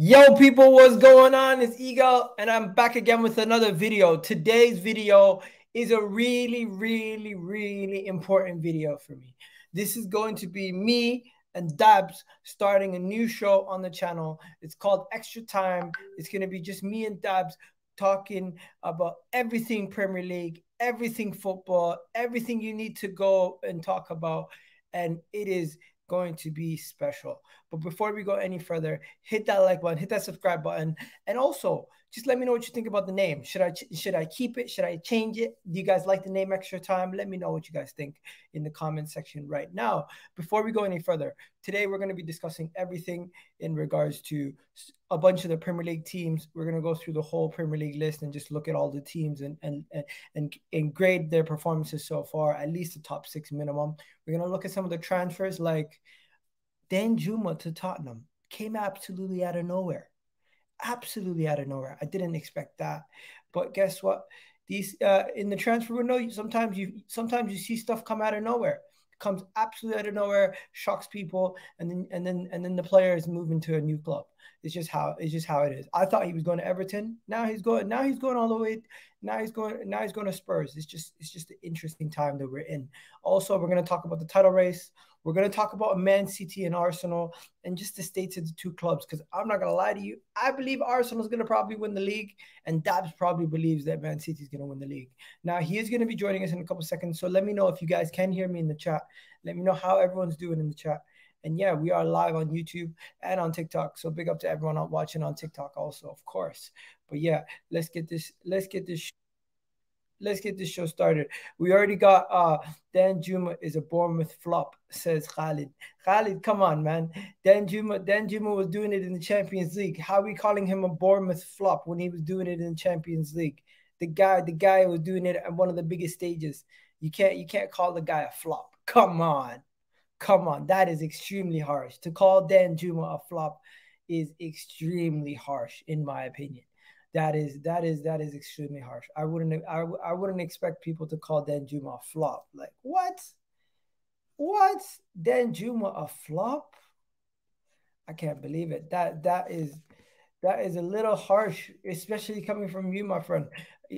Yo, people, what's going on? It's Eagle, and I'm back again with another video. Today's video is a really important video for me. This is going to be me and Dabs starting a new show on the channel. It's called Extra Time. It's going to be just me and Dabs talking about everything Premier League, everything football, everything you need to go and talk about. And it is going to be special. But before we go any further, hit that like button, hit that subscribe button, and also just let me know what you think about the name. Should I keep it? Should I change it? Do you guys like the name Extra Time? Let me know what you guys think in the comment section right now. Before we go any further, today we're going to be discussing everything in regards to a bunch of the Premier League teams. We're going to go through the whole Premier League list and just look at all the teams and grade their performances so far, at least the top 6 minimum. We're going to look at some of the transfers like Danjuma to Tottenham. Came absolutely out of nowhere. Absolutely out of nowhere. I didn't expect that. But guess what? These in the transfer window, sometimes you see stuff come out of nowhere. Comes absolutely out of nowhere, shocks people, and then the player is moving to a new club. It's just how it is. I thought he was going to Everton. Now he's going all the way. Now he's going to Spurs. It's just an interesting time that we're in. Also, we're going to talk about the title race. We're going to talk about Man City and Arsenal and just the states of the two clubs, because I'm not going to lie to you. I believe Arsenal is going to probably win the league, and Dabs probably believes that Man City is going to win the league. Now, he is going to be joining us in a couple seconds, so let me know if you guys can hear me in the chat. Let me know how everyone's doing in the chat. And yeah, we are live on YouTube and on TikTok, so big up to everyone watching on TikTok also, of course. But yeah, let's get this show started. We already got Danjuma is a Bournemouth flop, says Khalid. Khalid, come on, man. Danjuma was doing it in the Champions League. How are we calling him a Bournemouth flop when he was doing it in the Champions League? The guy was doing it at one of the biggest stages. You can't call the guy a flop. Come on. That is extremely harsh. To call Danjuma a flop is extremely harsh, in my opinion. That is extremely harsh. I wouldn't expect people to call Danjuma a flop. Like, what? Danjuma a flop? I can't believe it. That is a little harsh, especially coming from you, my friend.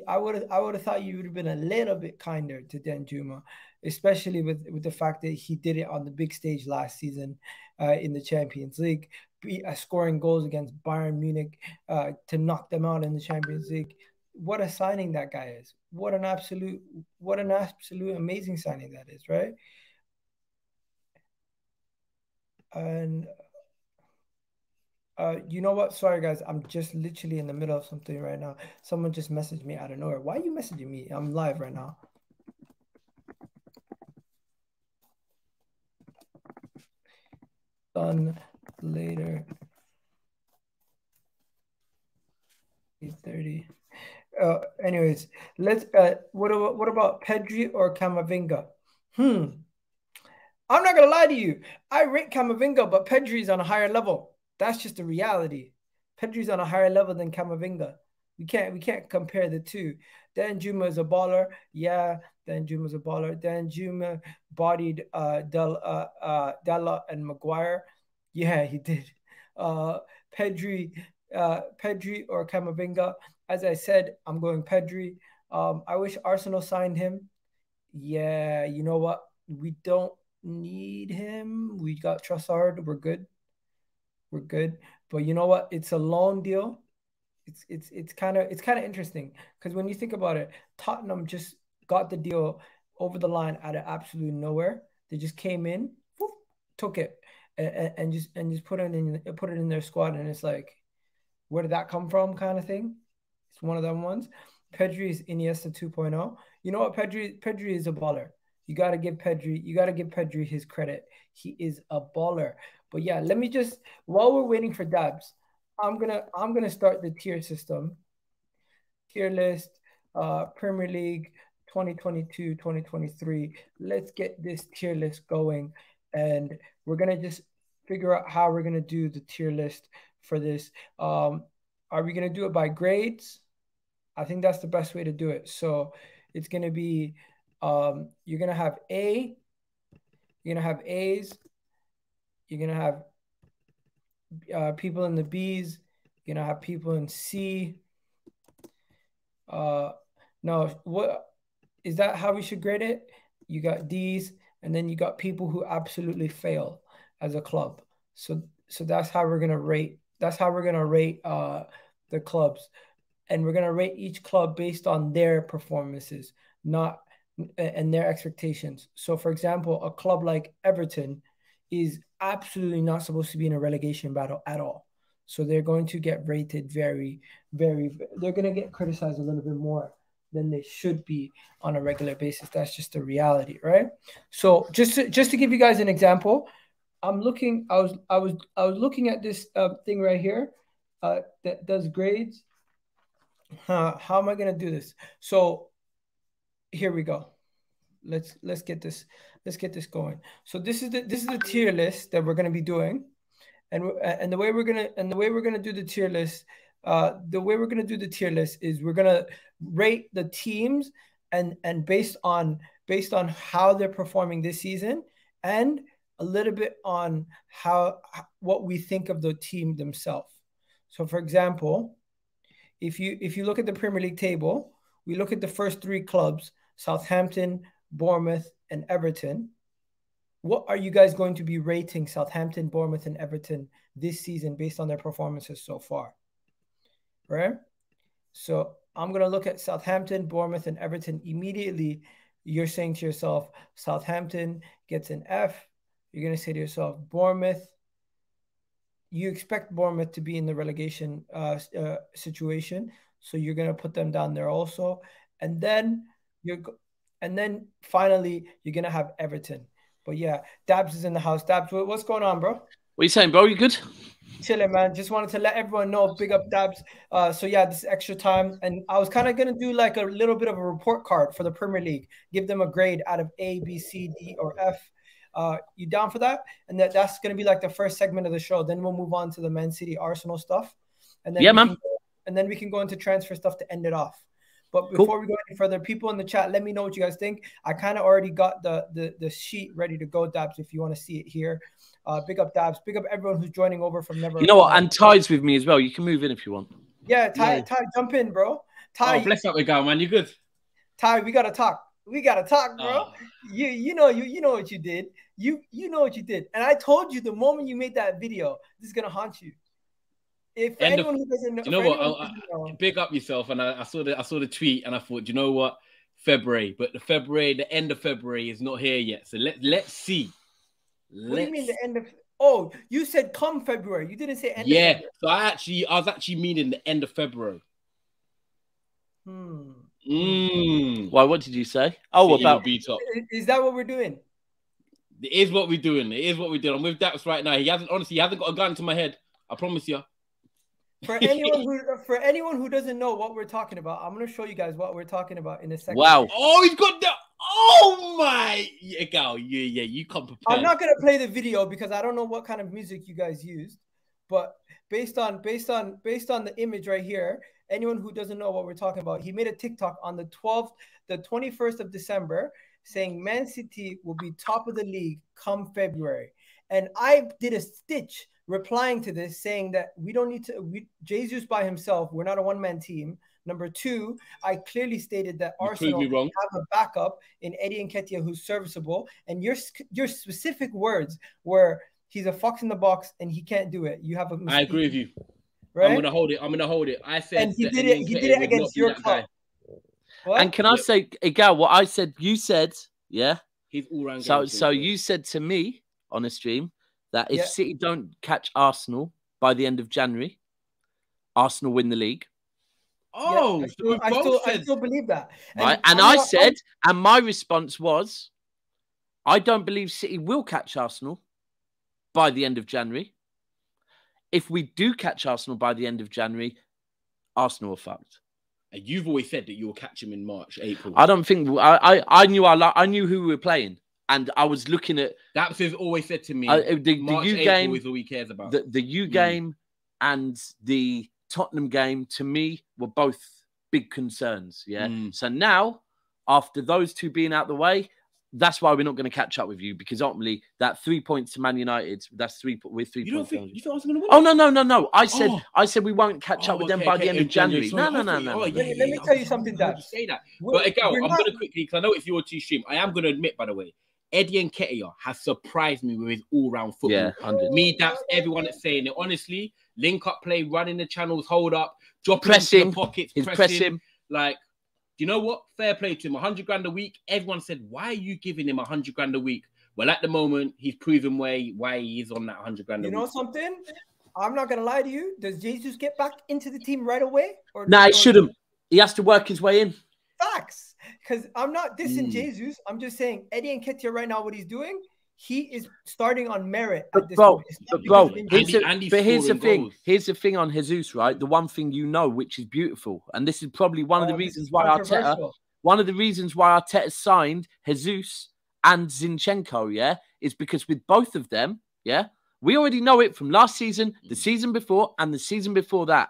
I would have thought you would have been a little bit kinder to Danjuma, especially with the fact that he did it on the big stage last season in the Champions League, scoring goals against Bayern Munich to knock them out in the Champions League. What a signing that guy is! What an absolute amazing signing that is, right? And you know what? Sorry, guys. I'm just literally in the middle of something right now. Someone just messaged me out of nowhere. Why are you messaging me? I'm live right now. Done later. 8:30. Anyways, let's. What about Pedri or Camavinga? I'm not gonna lie to you. I rate Camavinga, but Pedri's on a higher level. That's just the reality. Pedri's on a higher level than Camavinga. We can't compare the two. Danjuma is a baller. Yeah, Danjuma's a baller. Danjuma bodied Della and Maguire. Yeah, he did. Uh, Pedri, Pedri or Camavinga. As I said, I'm going Pedri. I wish Arsenal signed him. Yeah, you know what? We don't need him. We got Trossard. We're good. We're good. But you know what? It's a loan deal. It's kind of interesting, because when you think about it, Tottenham just got the deal over the line out of absolute nowhere. They just came in, whoop, took it, and just put it in their squad, and it's like, where did that come from, kind of thing. It's one of them ones. Pedri is Iniesta 2.0. You know what? Pedri is a baller. You got to give Pedri his credit. He is a baller. But yeah, let me just, while we're waiting for Dabs, I'm gonna start the tier system. Tier list, Premier League 2022, 2023. Let's get this tier list going, and we're gonna just figure out how we're gonna do the tier list for this. Are we gonna do it by grades? I think that's the best way to do it. So it's gonna be you're gonna have A, you're gonna have A's, you're gonna have people in the B's, You're gonna have people in C. No, what is that? How we should grade it? You got D's, and then you got people who absolutely fail as a club. So that's how we're gonna rate. That's how we're gonna rate the clubs, and we're gonna rate each club based on their performances, not and their expectations. So, for example, a club like Everton is absolutely not supposed to be in a relegation battle at all. So they're going to get rated very, very. They're going to get criticized a little bit more than they should be on a regular basis. That's just the reality, right? So just to give you guys an example, I'm looking. I was looking at this thing right here that does grades. How am I going to do this? So here we go. Let's get this going. So this is the tier list that we're going to be doing, and the way we're gonna do the tier list, is we're gonna rate the teams and based on how they're performing this season, and a little bit on what we think of the team themselves. So, for example, if you look at the Premier League table, we look at the first three clubs: Southampton, Bournemouth, and Everton. What are you guys going to be rating Southampton, Bournemouth, and Everton this season based on their performances so far? Right? So I'm going to look at Southampton, Bournemouth, and Everton immediately. You're saying to yourself, Southampton gets an F. You're going to say to yourself, Bournemouth. You expect Bournemouth to be in the relegation situation, so you're going to put them down there also. And then finally, you're going to have Everton. But yeah, Dabs is in the house. Dabs, what's going on, bro? What are you saying, bro? You good? Chilling, man. Just wanted to let everyone know. Big up, Dabs. So yeah, this is extra time, and I was kind of gonna do like a little bit of a report card for the Premier League. Give them a grade out of A, B, C, D, or F. You down for that? And that's gonna be like the first segment of the show. Then we'll move on to the Man City Arsenal stuff, and then we can go into transfer stuff to end it off. But before we go any further, people in the chat, let me know what you guys think. I kind of already got the sheet ready to go, Dabs, if you want to see it here. Big up Dabs. Big up everyone who's joining over from Never. You know what? And Ty's with me as well. You can move in if you want. Yeah, Ty, jump in, bro. Ty, bless up the guy, man. You good? Ty, we gotta talk. We gotta talk, bro. You know what you did. You know what you did. And I told you the moment you made that video, this is gonna haunt you. If anyone who doesn't know, you know what? Big up yourself. And I saw the tweet, and I thought, you know what? February, but the end of February is not here yet. So let's see. What do you mean the end of? Oh, you said come February. You didn't say end. Yeah, so I was actually meaning the end of February. Why? What did you say? Oh, about B-top. Is that what we're doing? It is what we're doing. I'm with Daps right now. He hasn't got a gun to my head. I promise you. For anyone who doesn't know what we're talking about, I'm gonna show you guys what we're talking about in a second. Wow. Oh, he's got that. Oh my. Yeah, you come prepared. I'm not gonna play the video because I don't know what kind of music you guys used, but based on the image right here, anyone who doesn't know what we're talking about, he made a TikTok on the 21st of December saying Man City will be top of the league come February. And I did a stitch replying to this saying that we don't need to, Jesus by himself, we're not a one-man team. Number two, I clearly stated that Arsenal have a backup in Eddie Nketiah who's serviceable. And your specific words were, he's a fox in the box and he can't do it. You have a mistake. I agree with you. Right? I'm gonna hold it. I said, and he did it against your club. And can I say, Egal, what I said, you said, yeah? He's all round. So you said to me on a stream that if City don't catch Arsenal by the end of January, Arsenal win the league. Oh, I still believe that. Right? And I said, and my response was, I don't believe City will catch Arsenal by the end of January. If we do catch Arsenal by the end of January, Arsenal are fucked. And you've always said that you'll catch him in March, April. I don't think I knew who we were playing, and I was looking at. That's always said to me. The U game is all he cares about. The U game and the Tottenham game to me were both big concerns. Yeah. So now, after those two being out the way, that's why we're not going to catch up with you, because ultimately that 3 points to Man United, that's 3 with 3 You points. don't think I was going to win? Oh no! I said we won't catch up with them by the end of January. Sorry. No. Let me tell you something, Dad. Say that. But Egal, I'm going to quickly, because I know it's your two stream. I am going to admit, by the way, Eddie Nketiah has surprised me with his all-round football. Yeah, 100. Me, that's everyone that's saying it. Honestly, link up play, running the channels, hold up, dropping pressing into the pockets, pressing. Like, do you know what? Fair play to him. 100 grand a week. Everyone said, why are you giving him 100 grand a week? Well, at the moment, he's proven why he is on that 100 grand a week. You know something? I'm not going to lie to you. Does Jesus get back into the team right away? Nah, it shouldn't. He has to work his way in. Facts. Because I'm not dissing Jesus. I'm just saying Eddie Nketiah right now, what he's doing, he is starting on merit at this point. Here's the thing. Here's the thing on Jesus, right? The one thing you know, which is beautiful, and this is probably one of the reasons why Arteta signed Jesus and Zinchenko, yeah, is because with both of them, yeah, we already know it from last season, the season before, and the season before that.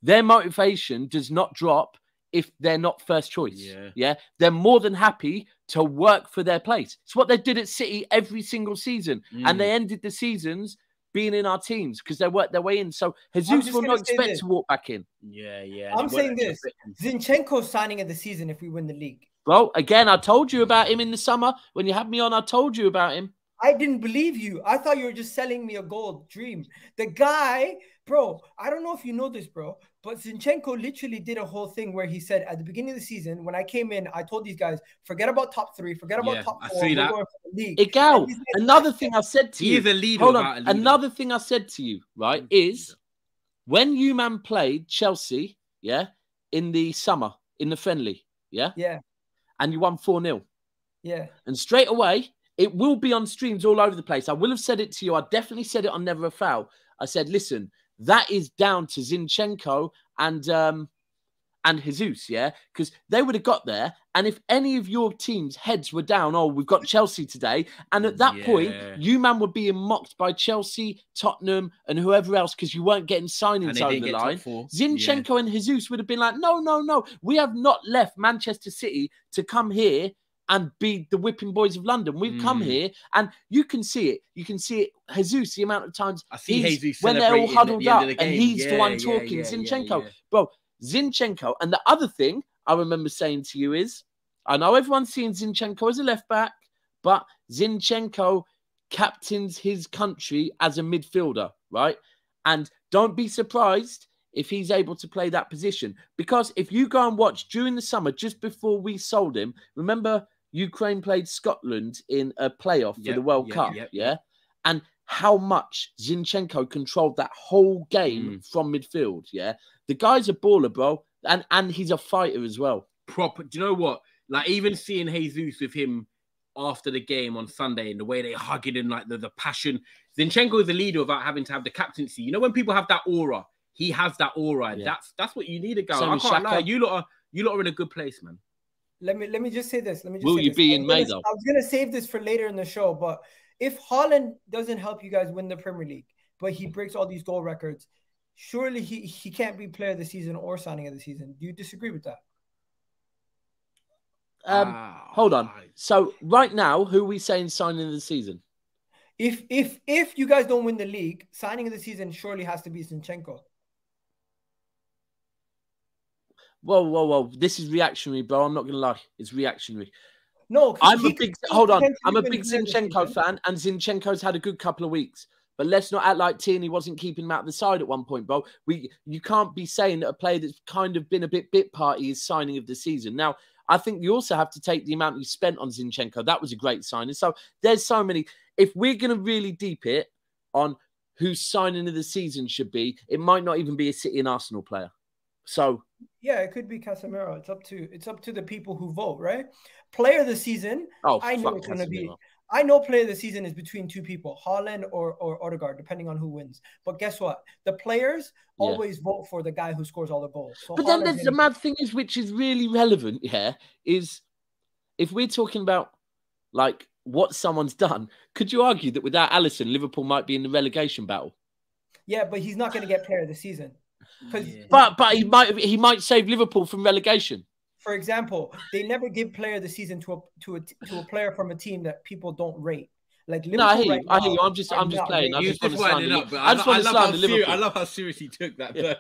Their motivation does not drop if they're not first choice. Yeah. They're more than happy to work for their place. It's what they did at City every single season. And they ended the seasons being in our teams because they worked their way in. So Jesus will not expect to walk back in. Yeah. I'm saying this. Zinchenko's signing of the season if we win the league. Well, again, I told you about him in the summer. When you had me on, I told you about him. I didn't believe you. I thought you were just selling me a gold dream. The guy, bro, I don't know if you know this, bro, but Zinchenko literally did a whole thing where he said at the beginning of the season, when I came in, I told these guys, forget about top 3, forget about top 4. We're going for the league. Egal, another thing I said to you. He is a leader. Hold on. Another thing I said to you, right, is when you man played Chelsea, yeah, in the summer, in the friendly, yeah? Yeah. And you won 4-0. Yeah. And straight away, it will be on streams all over the place. I will have said it to you. I definitely said it on Never a Foul. I said, listen, that is down to Zinchenko and Jesus, yeah? Because they would have got there. And if any of your team's heads were down, oh, we've got Chelsea today. And at that point, you man were being mocked by Chelsea, Tottenham, and whoever else because you weren't getting signings over the line. Zinchenko and Jesus would have been like, no. We have not left Manchester City to come here and be the whipping boys of London. We've come here, and you can see it. You can see it. Jesus, the amount of times I see Jesus when they're all huddled up, and he's the one talking. Zinchenko, bro, Zinchenko. And the other thing I remember saying to you is, I know everyone's seeing Zinchenko as a left back, but Zinchenko captains his country as a midfielder, right? And don't be surprised if he's able to play that position, because if you go and watch during the summer, just before we sold him, remember Ukraine played Scotland in a playoff for the World Cup, and how much Zinchenko controlled that whole game from midfield, The guy's a baller, bro, and he's a fighter as well. Proper. Do you know what? Like, even seeing Jesus with him after the game on Sunday and the way they hugging and like the passion. Zinchenko is a leader without having to have the captaincy. You know, when people have that aura, he has that aura. And that's what you need, a guy. I can't lie. You lot are in a good place, man. Let me just say this. Will you be in May, though? I was going to save this for later in the show, but if Haaland doesn't help you guys win the Premier League, but he breaks all these goal records, surely he can't be player of the season or signing of the season. Do you disagree with that? Hold on. So right now, who are we saying signing of the season? If you guys don't win the league, signing of the season surely has to be Zinchenko. Whoa. This is reactionary, bro. I'm not going to lie. It's reactionary. No, I'm a big Zinchenko fan, and Zinchenko's had a good couple of weeks. But let's not act like Tierney wasn't keeping him out of the side at one point, bro. You can't be saying that a player that's kind of been a bit party is signing of the season. Now, I think you also have to take the amount you spent on Zinchenko. That was a great signing. So there's so many. If we're going to really deep it on whose signing of the season should be, it might not even be a City and Arsenal player. So yeah, it could be Casemiro. It's up to the people who vote, right? Player of the season. Oh, I know it's going to be. I know player of the season is between two people, Haaland or Odegaard, depending on who wins. But guess what? The players always vote for the guy who scores all the goals. So but then there's the mad thing is, which is really relevant here, is if we're talking about like what someone's done, could you argue that without Alisson, Liverpool might be in the relegation battle? Yeah, but he's not going to get player of the season. But he might save Liverpool from relegation. For example, they never give player of the season to a player from a team that people don't rate. Like Liverpool, no, I hear you. Right I hear you. now, I'm just playing. I just want to slander Liverpool. I I love how serious he took that. Yeah.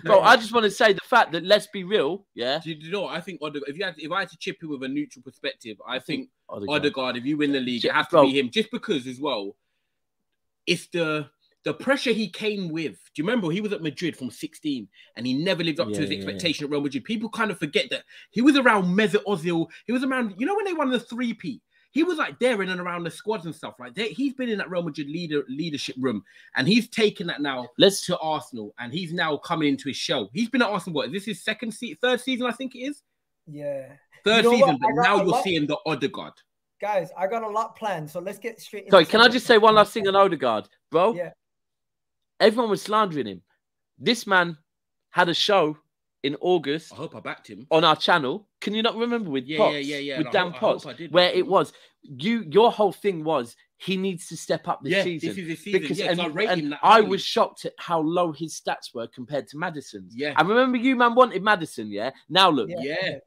Bro, I just want to say the fact that, let's be real, yeah. Do you know what? I think if I had to chip in with a neutral perspective, I think Odegaard, if you win the league, it has to be him. Just because as well, it's the pressure he came with. Do you remember he was at Madrid from 16 and he never lived up to his expectation at Real Madrid? People kind of forget that he was around Mesut Ozil. He was around, you know, when they won the 3-peat. He was like there in and around the squads and stuff. Like he's been in that Real Madrid leadership room, and he's taken that now to Arsenal, and he's now coming into his show. He's been at Arsenal. What is this? His third season, I think it is. Yeah, third season. But now you're seeing the Odegaard. Guys, I got a lot planned, so let's get straight. Sorry, can I just say one last thing on Odegaard, bro? Yeah. Everyone was slandering him. This man had a show in August. I hope I backed him on our channel. Can you not remember with Potts? With Dan Potts, where it was your whole thing was he needs to step up this season. This is his season. Because I was shocked at how low his stats were compared to Madison's. Yeah, I remember you man wanted Madison. Yeah, now look. Yeah.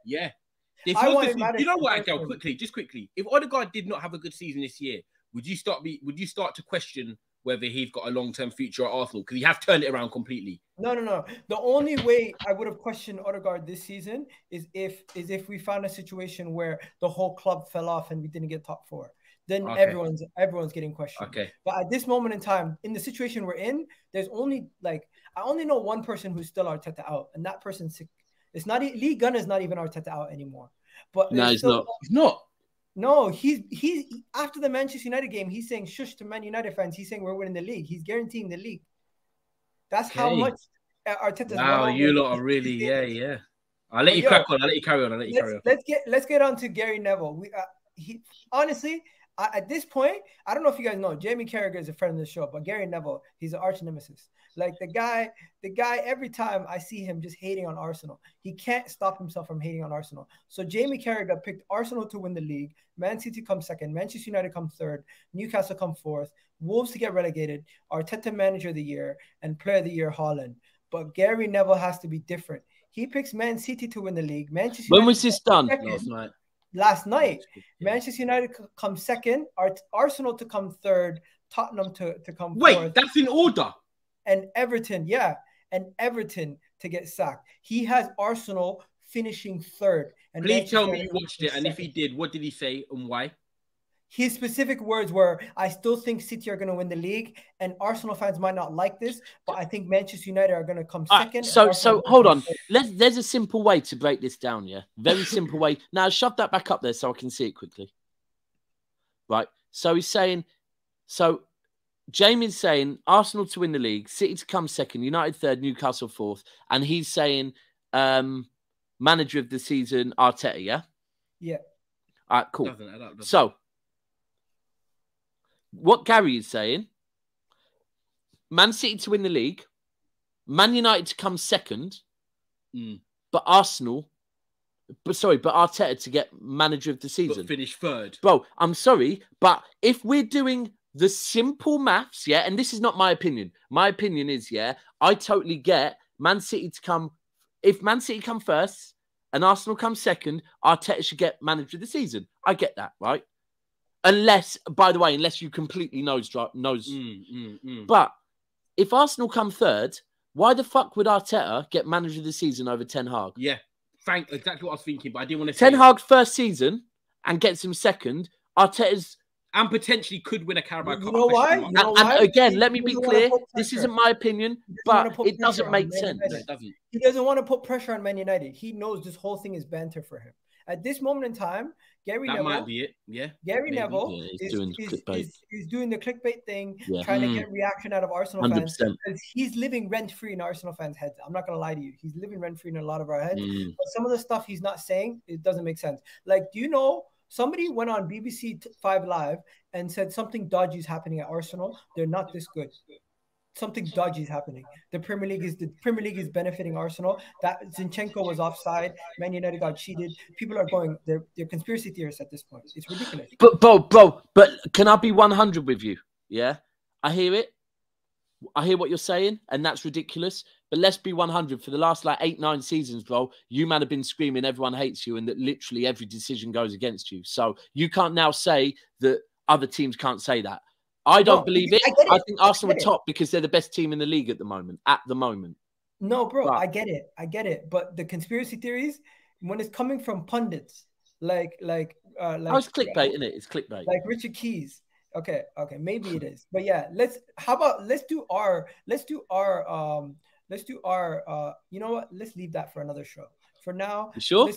You know what, Angel? Quickly. If Odegaard did not have a good season this year, would you start to question whether he's got a long-term future at Arsenal? Because he has turned it around completely. No. The only way I would have questioned Odegaard this season is if we found a situation where the whole club fell off and we didn't get top 4. Then everyone's getting questioned. Okay. But at this moment in time, in the situation we're in, there's only I only know one person who's still Arteta out, and that person's sick. It's not Lee Gunner's not even Arteta out anymore. But no, he's not. He's not. No, he's after the Manchester United game, he's saying shush to Man United fans. He's saying we're winning the league. He's guaranteeing the league. That's how much Arteta's. Wow, you lot are really, yeah. I'll let you crack on. I'll let you carry on. Let's get on to Gary Neville. Honestly, at this point, I don't know if you guys know, Jamie Carragher is a friend of the show, but Gary Neville, he's an arch nemesis. Like the guy, every time I see him just hating on Arsenal, he can't stop himself from hating on Arsenal. So Jamie Carragher picked Arsenal to win the league, Man City come second, Manchester United come third, Newcastle come fourth, Wolves to get relegated, Arteta Manager of the Year, and Player of the Year Haaland. But Gary Neville has to be different. He picks Man City to win the league. Manchester when United was this done? Last night. Manchester United come second, Arsenal to come third, Tottenham to come fourth. Wait, that's in order. And Everton to get sacked. He has Arsenal finishing third. And please tell me you watched it. And if he did, what did he say and why? His specific words were, I still think City are going to win the league, and Arsenal fans might not like this, but I think Manchester United are going to come second. So hold on. There's a simple way to break this down, yeah? Very simple way. Now, shove that back up there so I can see it quickly. Right. So he's saying, Jamie's saying Arsenal to win the league, City to come second, United third, Newcastle fourth, and he's saying manager of the season, Arteta, yeah? Yeah. All right, cool. So, what Gary is saying, Man City to win the league, Man United to come second, but Arteta to get manager of the season. But finish third. Bro, I'm sorry, but if we're doing the simple maths, yeah, and this is not my opinion. My opinion is, yeah, I totally get Man City to come. If Man City come first and Arsenal come second, Arteta should get manager of the season. I get that, right? Unless, by the way, unless you completely nose. But if Arsenal come third, why the fuck would Arteta get manager of the season over Ten Hag? Yeah, exactly what I was thinking, but I didn't want to say Ten Hag's first season and gets him second. Arteta's and potentially could win a Carabao Cup. You know why? And again, let me be clear. This isn't my opinion, but it doesn't make sense. No, it doesn't. He doesn't want to put pressure on Man United. He knows this whole thing is banter for him. At this moment in time, Neville might be it. Yeah. Gary Neville is doing the clickbait thing, trying to get reaction out of Arsenal 100%. Fans. Because he's living rent-free in Arsenal fans' heads. I'm not going to lie to you. He's living rent-free in a lot of our heads. But some of the stuff he's not saying, it doesn't make sense. Like, do you know, somebody went on BBC 5 Live and said something dodgy is happening at Arsenal. They're not this good. Something dodgy is happening. The Premier League is benefiting Arsenal. That Zinchenko was offside. Man United got cheated. People are going. They're conspiracy theorists at this point. It's ridiculous. But can I be 100 with you? Yeah, I hear it. I hear what you're saying, and that's ridiculous. But let's be 100. For the last like 8-9 seasons, bro, you man have been screaming everyone hates you and that literally every decision goes against you. So you can't now say that other teams can't say that. I don't believe it. I think Arsenal are top because they're the best team in the league at the moment. No, bro, I get it. But the conspiracy theories, when it's coming from pundits, like it's clickbait, isn't it? It's clickbait. Like Richard Keys. Okay, maybe it is. But yeah, let's do our you know what? Let's leave that for another show. For now, you sure?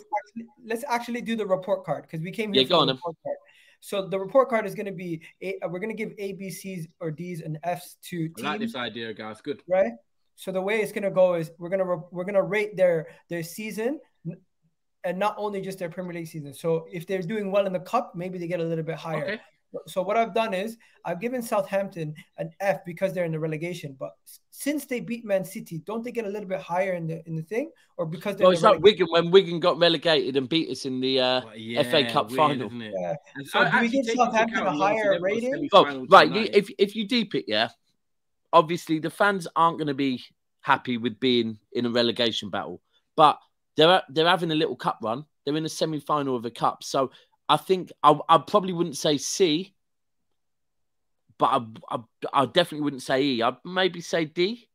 Let's actually do the report card because we came here for the report card. So the report card is going to be we're going to give A, B, C's or D's and F's to teams. I like this idea, guys. Good. Right? So the way it's going to go is we're going to rate their season and not only just their Premier League season. So if they're doing well in the cup, maybe they get a little bit higher. Okay. So what I've done is I've given Southampton an F because they're in the relegation. But since they beat Man City, don't they get a little bit higher in the thing, or because they're? Well, it's like Wigan when Wigan got relegated and beat us in the FA Cup final. Yeah. So do we give Southampton a higher rating? Oh, right. If you deep it, yeah. Obviously, the fans aren't going to be happy with being in a relegation battle, but they're having a little cup run. They're in a semi-final of a cup, so. I think I probably wouldn't say C, but I definitely wouldn't say E. I'd maybe say D.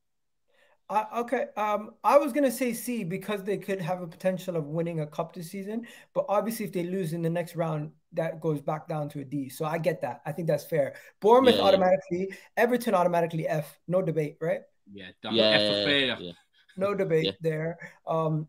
Okay. I was gonna say C because they could have a potential of winning a cup this season, but obviously if they lose in the next round, that goes back down to a D. So I get that. I think that's fair. Bournemouth automatically, Everton automatically F, no debate, right? Yeah, F for fair. Yeah. No debate there.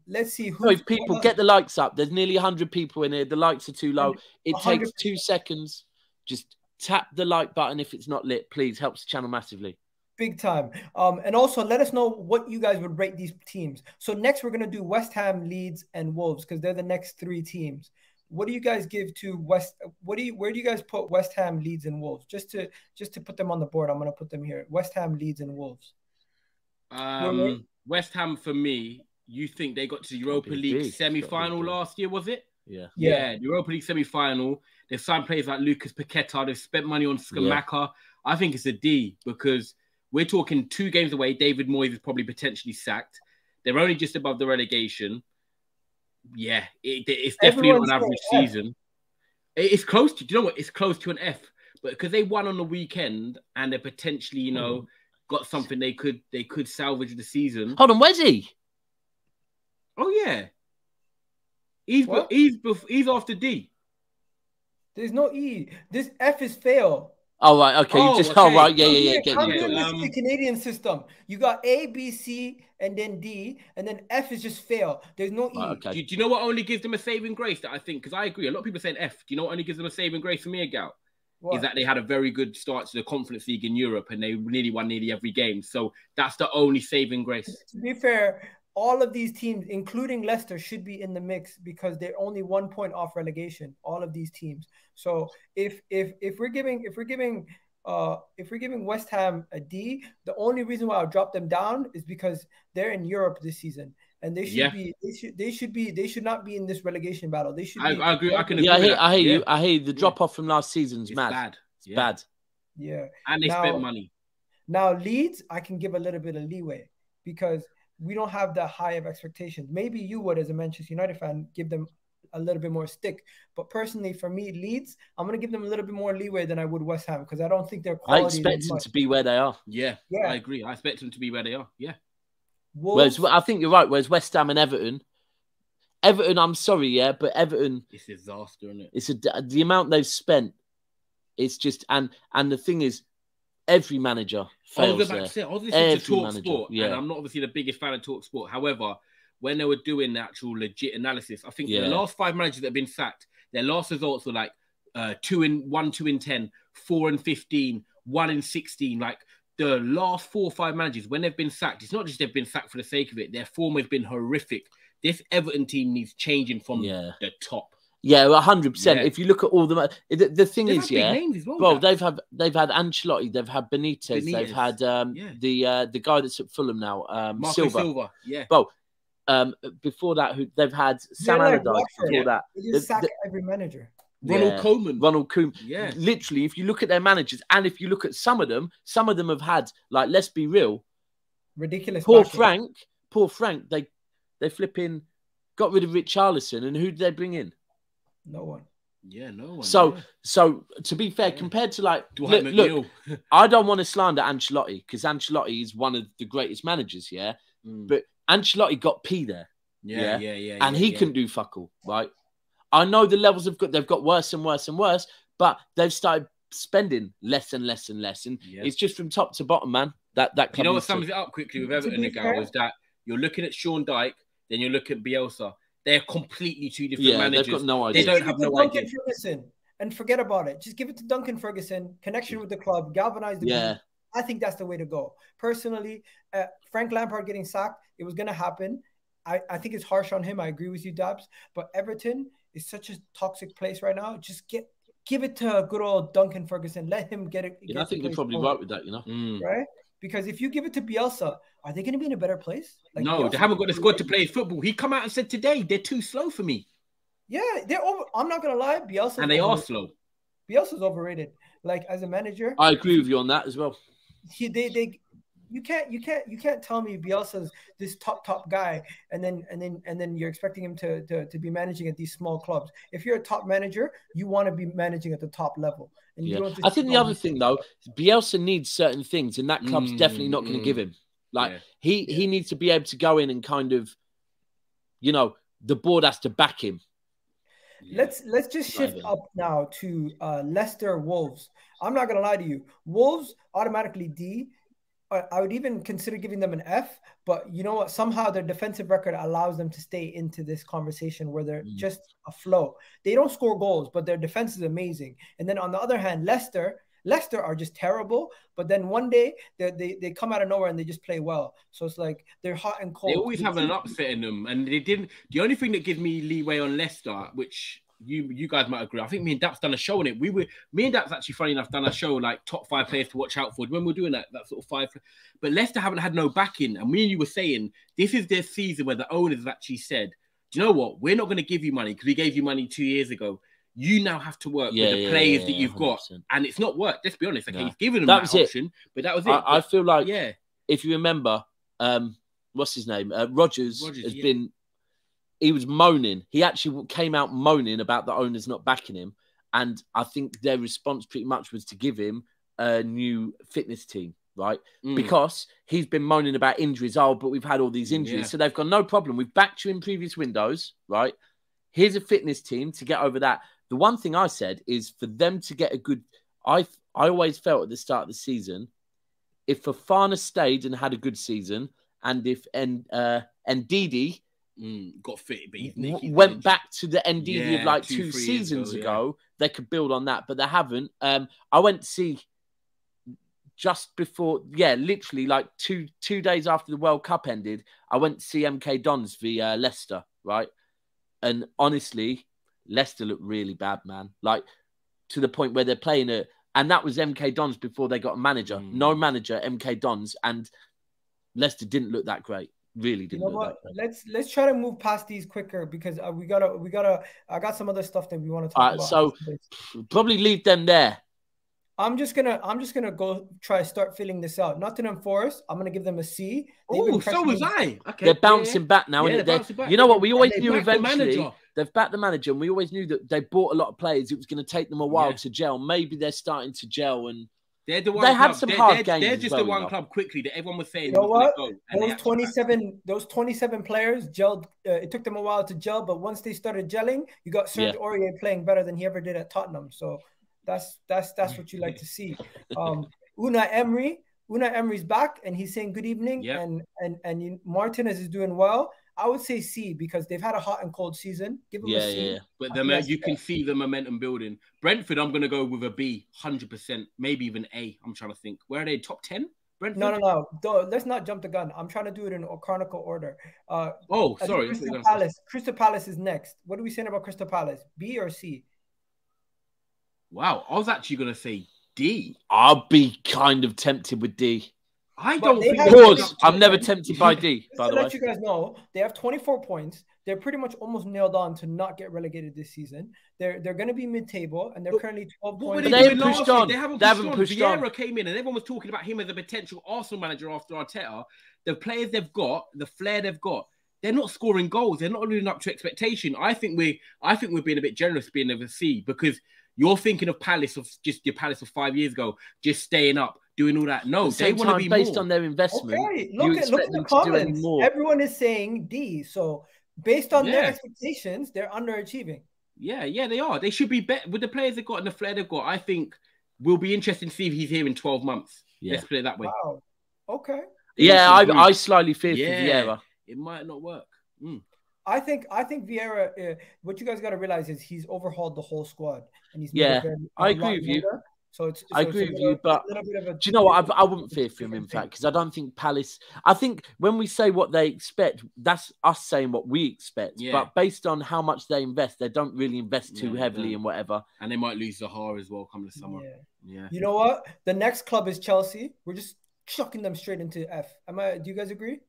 Let's see who. So if people get the likes up, there's nearly 100 people in here. The likes are too low. It takes 2 seconds. Just tap the like button if it's not lit. Please, helps the channel massively. Big time. And also let us know what you guys would rate these teams. So next we're gonna do West Ham, Leeds, and Wolves because they're the next 3 teams. What do you guys give to West? Where do you guys put West Ham, Leeds, and Wolves? Just to put them on the board, I'm gonna put them here. West Ham, Leeds, and Wolves. West Ham, for me, you think they got to the Europa League semi-final last year, was it? Yeah. The Europa League semi-final. They've signed players like Lucas Paqueta. They've spent money on Skamaka. Yeah. I think it's a D because we're talking 2 games away. David Moyes is probably potentially sacked. They're only just above the relegation. Yeah, it's definitely not an average season. It's close to, do you know what? It's close to an F. But because they won on the weekend and they're potentially, you know, got something they could salvage the season. Hold on, where's he? Oh yeah, he's after D. There's no E. This F is fail. Oh right, okay. You just right, yeah. I'm doing this in the Canadian system. You got A, B, C, and then D, and then F is just fail. There's no E. Okay. Do you know what only gives them a saving grace? That I think because I agree. A lot of people saying F. Do you know what only gives them a saving grace for me, EGAL? Is that they had a very good start to the Conference League in Europe and they won nearly every game. So that's the only saving grace. To be fair, all of these teams, including Leicester, should be in the mix because they're only 1 point off relegation. All of these teams. So if we're giving West Ham a D, the only reason why I'll drop them down is because they're in Europe this season. And they should not be in this relegation battle. They should. I agree. I can agree. I hear you. I hear you. The drop off from last season's mad. It's bad. Yeah. And they spent money. Now Leeds, I can give a little bit of leeway because we don't have that high of expectations. Maybe you would, as a Manchester United fan, give them a little bit more stick. But personally, for me, Leeds, I'm going to give them a little bit more leeway than I would West Ham because I don't think their quality. I expect them to be where they are. Yeah, I agree. I expect them to be where they are. Yeah. Whereas I think you're right. Whereas West Ham and Everton, I'm sorry, but Everton, it's a disaster, isn't it? It's the amount they've spent. It's just and the thing is, every manager fails. I was about to say, I was listening to Talk Sport, and I'm not obviously the biggest fan of Talk Sport. However, when they were doing the actual legit analysis, I think the last 5 managers that have been sacked, their last results were like 2 in 10, 4 in 15, 1 in 16, like. The last 4 or 5 managers, when they've been sacked, it's not just they've been sacked for the sake of it. Their form has been horrific. This Everton team needs changing from the top. Yeah, 100%. If you look at all the thing is, names as well, bro, they've had Ancelotti, they've had Benitez. They've had the guy that's at Fulham now, Silva. Yeah, bro. Before that, they've had Sam Allardyce. Before that, they just sack every manager. Ronald Koeman. Ronald Koeman. Yeah. Literally, if you look at their managers, and if you look at some of them have had, like, let's be real, ridiculous. Poor Frank, they flipping got rid of Richarlison, and who did they bring in? No one. Yeah, no one. So to be fair, compared to like, look, I don't want to slander Ancelotti because Ancelotti is one of the greatest managers, but Ancelotti got P there, and he couldn't do fuck all, right? I know the levels they've got worse and worse and worse, but they've started spending less and less and less, and it's just from top to bottom, man. That you know what sums it up quickly with Everton ago is that you're looking at Sean Dyche, then you look at Bielsa. They're completely two different managers. They've got no idea. They don't have no idea. Ferguson, and forget about it. Just give it to Duncan Ferguson. Connection with the club, galvanize the group. I think that's the way to go. Personally, Frank Lampard getting sacked, it was going to happen. I think it's harsh on him. I agree with you, Dabs. But Everton is such a toxic place right now. Just give it to good old Duncan Ferguson. Let him get it. I think you're probably right with that, right? Because if you give it to Bielsa, are they going to be in a better place? Like, no, Bielsa, they haven't got the squad to play football. He come out and said today they're too slow for me. Yeah, they're over. I'm not going to lie, Bielsa. And they are slow. Bielsa's overrated. Like, as a manager, I agree with you on that as well. You can't tell me Bielsa's this top guy, and then you're expecting him to be managing at these small clubs. If you're a top manager, you want to be managing at the top level. And you don't I think the other thing though, Bielsa needs certain things, and that club's definitely not going to give him. Like he needs to be able to go in and kind of, the board has to back him. Let's just shift up now to Leicester Wolves. I'm not gonna lie to you, Wolves automatically D. I would even consider giving them an F, but you know what? Somehow their defensive record allows them to stay into this conversation where they're just afloat. They don't score goals, but their defense is amazing. And then on the other hand, Leicester are just terrible, but then one day they come out of nowhere and they just play well. So it's like they're hot and cold. They always have an upset in them, and they didn't. The only thing that gives me leeway on Leicester, which you guys might agree, I think me and Daps done a show on it. Me and Daps actually, funny enough, done a show like top 5 players to watch out for. When we were doing that sort of 5, but Leicester haven't had no backing, and me and you were saying this is their season where the owners have actually said, do you know what? We're not going to give you money because we gave you money 2 years ago. You now have to work with the players that you've 100%. Got, and it's not worked. Let's be honest. Okay, he's given them that option, but that was it. I feel like, if you remember, what's his name? Rodgers has been. He was moaning. He actually came out moaning about the owners not backing him, and I think their response pretty much was to give him a new fitness team, right? Because he's been moaning about injuries. Oh, but we've had all these injuries, so they've got no problem. We've backed you in previous windows, right? Here's a fitness team to get over that. The one thing I said is for them to get a good... I always felt at the start of the season, if Fofana stayed and had a good season, and if Ndidi got fit, but went back to the Ndidi of like 2 seasons ago, they could build on that, but they haven't. I went to see just before, literally like two days after the World Cup ended, I went to see MK Dons via Leicester, right? And honestly, Leicester looked really bad, man. Like, to the point where they're playing it. And that was MK Dons before they got a manager. No manager, MK Dons. And Leicester didn't look that great. Really didn't look that great. Let's try to move past these quicker because we gotta. I got some other stuff that we want to talk about. So probably leave them there. I'm just gonna go try to start filling this out. Nottingham Forest, I'm gonna give them a C. Oh, so was I. Okay, they're bouncing back now. You know what? We always knew eventually they've backed the manager, and we always knew that they bought a lot of players. It was going to take them a while to gel. Maybe they're starting to gel, and they're the one. They had some hard games. They're just the one club quickly that everyone was saying. You know what? Those 27 players gelled. It took them a while to gel, but once they started gelling, you got Serge Aurier playing better than he ever did at Tottenham. So that's what you like to see. Unai Emery's back, and he's saying good evening. And Martinez is doing well. I would say C because they've had a hot and cold season. Give them a C. Yeah. But you can see the momentum building. Brentford, I'm going to go with a B, 100%, maybe even A. I'm trying to think. Where are they? Top 10? Brentford? No. Let's not jump the gun. I'm trying to do it in a chronicle order. Sorry. Crystal Palace is next. What are we saying about Crystal Palace? B or C? Wow. I was actually going to say D. I'll be kind of tempted with D. I But don't they think have they've Pause. got I'm never 24 tempted by D, Just by to the way. let you guys know, they have 24 points. They're pretty much almost nailed on to not get relegated this season. They're going to be mid-table, and they're currently 12 What were points. they They doing haven't last pushed year? on. They haven't They pushed haven't on. pushed on. Vieira came in and everyone was talking about him as a potential Arsenal manager after Arteta. The players they've got, the flair they've got, they're not scoring goals. They're not living up to expectation. I think we're being a bit generous being of a C, because you're thinking of Palace, of just your Palace of 5 years ago, just staying up, doing all that. No, they want to be based more. on their investment. Okay, You look at expect the them to do any comments. more? Everyone is saying D. So based on their Yeah. expectations, they're underachieving. Yeah, they are. They should be better with the players they've got and the flair they've got. I think will be interesting to see if he's here in 12 months. Yeah. Let's put it that way. Wow. Okay. Yeah, Also good. I slightly fear for Yeah. Vieira. It might not work. I think Vieira. What you guys got to realize is he's overhauled the whole squad, and he's made Yeah, it very, I a agree lot with you. younger. So it's I so agree it's a with little- you, but a little bit of a, do you know what? I wouldn't fear for him, in fact, because I don't think Palace. I think when we say what they expect, that's us saying what we expect. Yeah. But based on how much they invest, they don't really invest too Yeah, they heavily don't. and whatever. And they might lose Zaha as well come the summer. Yeah. You know what? The next club is Chelsea. We're just chucking them straight into F. Do you guys agree?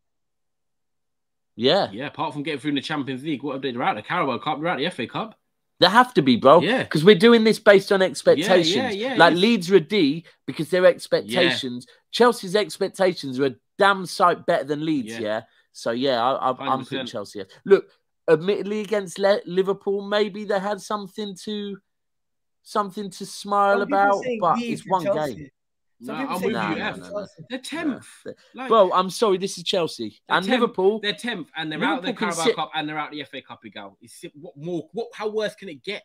Yeah, Yeah, apart from getting through in the Champions League, what have they? They're out the Carabao Cup, they're out the FA Cup. they have to be, bro. Yeah. Because we're doing this based on expectations. Yeah, like it's- Leeds are a D because their expectations. Chelsea's expectations are a damn sight better than Leeds. Yeah. So yeah, I'm 100%. putting Chelsea. Look, admittedly against Liverpool, maybe they had something to smile Some people about, saying but D it's for one Chelsea. game. Some Nah, people I'm say with D you. for F. Chelsea. They're 10th. Like, Bro, I'm sorry, this is Chelsea they're and 10th. Liverpool. They're 10th and they're out the Liverpool can Carabao sit- Cup and they're out the FA Cup. EGAL. What more? How worse can it get?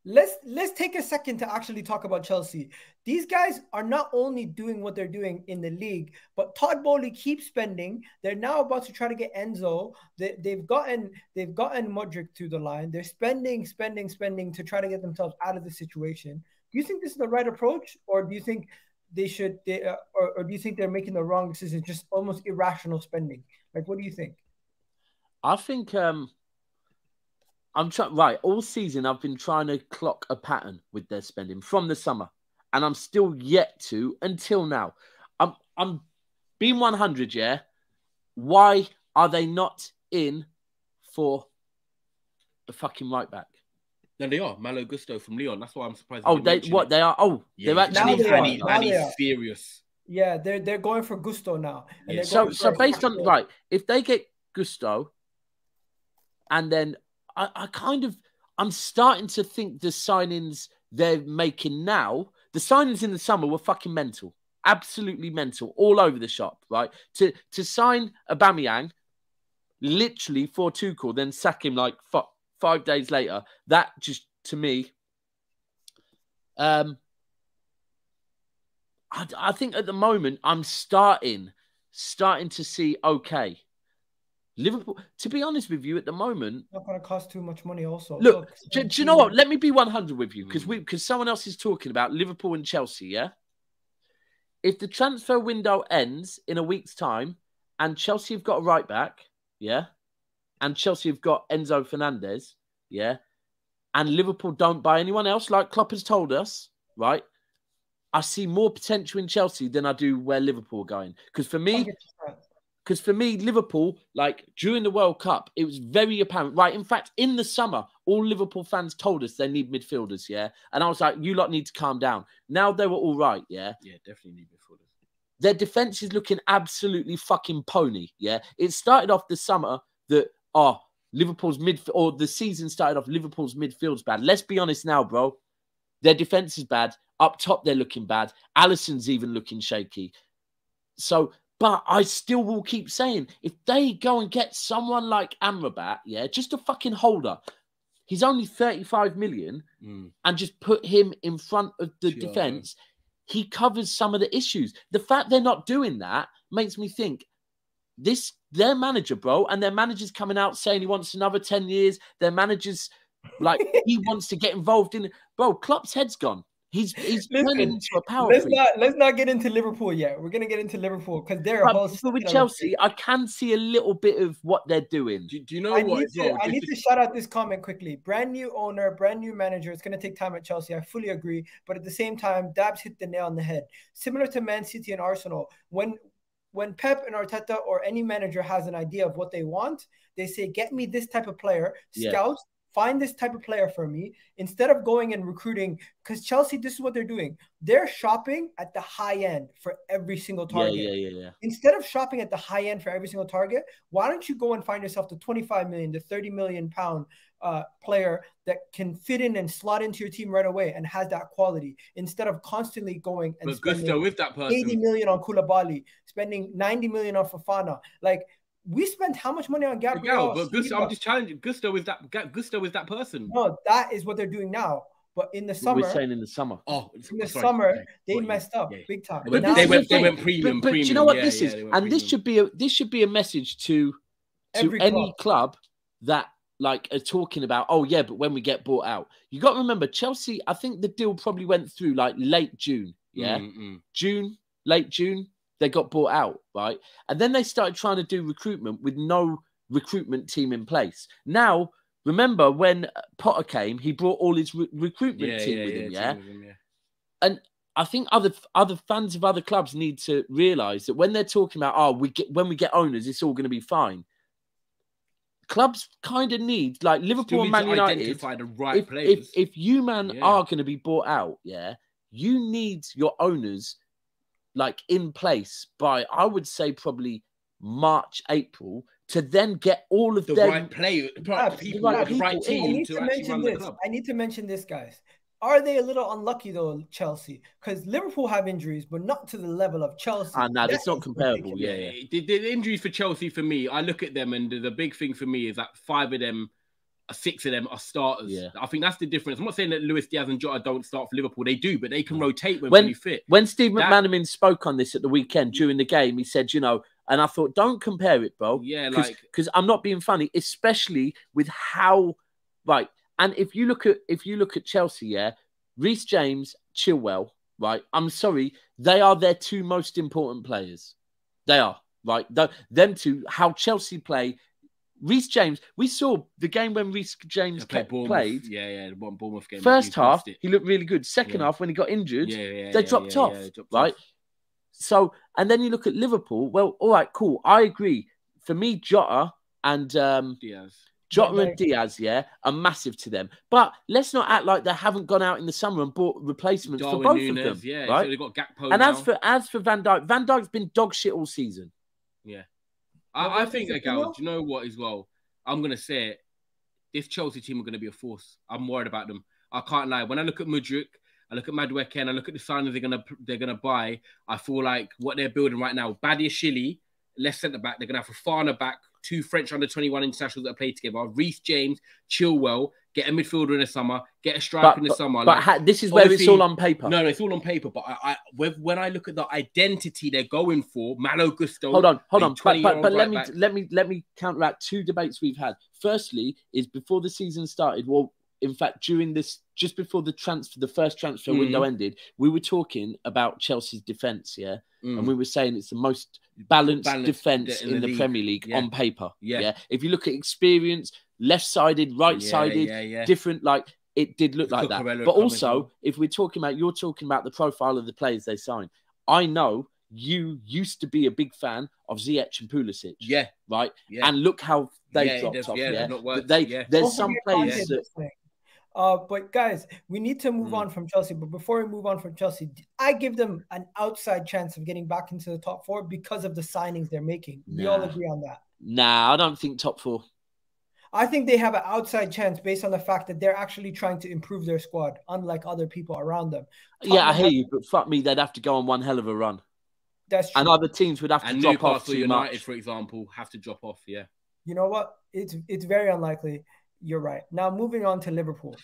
Let's take a second to actually talk about Chelsea. These guys are not only doing what they're doing in the league, but Todd Boehly keeps spending. They're now about to try to get Enzo. They've gotten Modric through the line. They're spending to try to get themselves out of the situation. Do you think this is the right approach, or do you think or do you think they're making the wrong decision, just almost irrational spending? Like, what do you think? I think I'm trying. Right, all season I've been trying to clock a pattern with their spending from the summer, and I'm still yet to until now. I'm being 100. Yeah, why are they not in for a fucking right back? No, they are. Malo Gusto from Lyon. That's why I'm surprised. Oh, they are. Oh, Yeah, they're actually. Now they are. serious. Yeah, they're going for Gusto now. And Yeah. they're going So for based on right, if they get Gusto, and then I'm starting to think the signings they're making now, the signings in the summer were fucking mental, absolutely mental, all over the shop. Right, to sign Aubameyang, literally for Tuchel, then sack him like 5 days later. That just, to me, I think at the moment I'm starting to see, okay, Liverpool, to be honest with you, at the moment, not going to cost too much money also. Look, do you know what? Let me be 100 with you, because someone else is talking about Liverpool and Chelsea, yeah? If the transfer window ends in a week's time and Chelsea have got a right back, yeah? And Chelsea have got Enzo Fernandez, yeah? And Liverpool don't buy anyone else, like Klopp has told us, right? I see more potential in Chelsea than I do where Liverpool are going. Because for me, 100%. Liverpool, like during the World Cup, it was very apparent. Right. In fact, in the summer, all Liverpool fans told us they need midfielders. Yeah. And I was like, you lot need to calm down. Now they were all right. Yeah. Yeah, definitely need midfielders. Their defense is looking absolutely fucking pony. Yeah. It started off the summer that, Liverpool's midfield, or the season started off, Liverpool's midfield's bad. Let's be honest now, bro. Their defense is bad. Up top, they're looking bad. Alisson's even looking shaky. So, but I still will keep saying, if they go and get someone like Amrabat, yeah, just a fucking holder, he's only 35 million, and just put him in front of the defense, he covers some of the issues. The fact they're not doing that makes me think their manager, bro, and their manager's coming out saying he wants another 10 years. Their manager's like, he wants to get involved in it. Bro, Klopp's head's gone. He's turning into a power freak. Let's not get into Liverpool yet. We're gonna get into Liverpool because they're a whole. But with Chelsea, I can see a little bit of what they're doing. Do you know what? I need to shout out this comment quickly. Brand new owner, brand new manager. It's gonna take time at Chelsea. I fully agree. But at the same time, Dabs hit the nail on the head. Similar to Man City and Arsenal, when when Pep and Arteta or any manager has an idea of what they want, they say, get me this type of player, scouts, find this type of player for me, instead of going and recruiting. Because Chelsea, this is what they're doing. They're shopping at the high end for every single target. Instead of shopping at the high end for every single target, why don't you go and find yourself the 25 million, the 30 million pound player that can fit in and slot into your team right away and has that quality, instead of constantly going and spending with that person. 80 million on Koulibaly, spending 90 million on Fofana. Like, we spent how much money on Gabriel? But I'm just challenging. Gusto is that person. No, that is what they're doing now. But in the summer, we're saying in the summer. Oh, in the summer, they messed up big time. They went premium. But you know what this is, and this should be a message to any club that like are talking about, oh yeah, but when we get bought out, you got to remember Chelsea. I think the deal probably went through like late June. Late June. They got bought out, right? And then they started trying to do recruitment with no recruitment team in place. Now, remember when Potter came, he brought all his recruitment team with him, And I think other fans of other clubs need to realise that when they're talking about, when we get owners, it's all going to be fine. Clubs kind of need, like Liverpool and Man United, identify the right players. If you are going to be bought out, you need your owners like in place by, I would say, probably March, April, to then get all of the them right player, the right team to actually run the club. I need to mention this, guys. Are they a little unlucky though, Chelsea? Because Liverpool have injuries, but not to the level of Chelsea. No, that's not comparable. The injuries for Chelsea, for me, I look at them, and the big thing for me is that 6 of them are starters. I think that's the difference. I'm not saying that Luis Diaz and Jota don't start for Liverpool. They do, but they can rotate when fully fit. When Steve McManaman spoke on this at the weekend during the game, he said, and I thought, don't compare it, bro. Because I'm not being funny, especially with how, right. And if you look at Chelsea, Reece James, Chilwell, right? I'm sorry, they are their two most important players. They are, right? Them two, how Chelsea play. Reece James, we saw the game when Reece James played. The Bournemouth game. First half, he looked really good. Second half, when he got injured, they dropped off, right? So, and then you look at Liverpool. Well, all right, cool. I agree. For me, Jota and Diaz. Are massive to them. But let's not act like they haven't gone out in the summer and bought replacements for both of them. Right? So they've got Gakpo and now. as for Van Dijk's been dog shit all season. Yeah. I think, Egal, do you know what as well? I'm going to say it. This Chelsea team are going to be a force. I'm worried about them. I can't lie. When I look at Mudryk, I look at Madueke, and I look at the signings they're gonna buy, I feel like what they're building right now, Badiashile, left centre-back, they're going to have Fofana back, 2 French under-21 internationals that play together, Reece James, Chilwell, get a midfielder in the summer, get a striker in the summer. But this is where it's all on paper. No, it's all on paper. But when I look at the identity they're going for, Malo, Gusto. Hold on. But let me counteract 2 debates we've had. Firstly, is before the season started. Well, in fact, during this, just before the first transfer window ended, we were talking about Chelsea's defence, and we were saying it's the most balanced defence in the Premier League on paper. If you look at experience, left-sided, right-sided, different, like it did look like that. But also, if you're talking about the profile of the players they signed, I know you used to be a big fan of Ziyech and Pulisic, right? And look how they dropped off. There's some players that. But guys, we need to move on from Chelsea. But before we move on from Chelsea, I give them an outside chance of getting back into the top 4 because of the signings they're making. We all agree on that. Nah, I don't think top 4. I think they have an outside chance based on the fact that they're actually trying to improve their squad, unlike other people around them. I hear you, but fuck me, they'd have to go on one hell of a run. That's true. And other teams would have to drop off too United, much. for example, have to drop off, You know what? It's very unlikely. You're right. Now, moving on to Liverpool.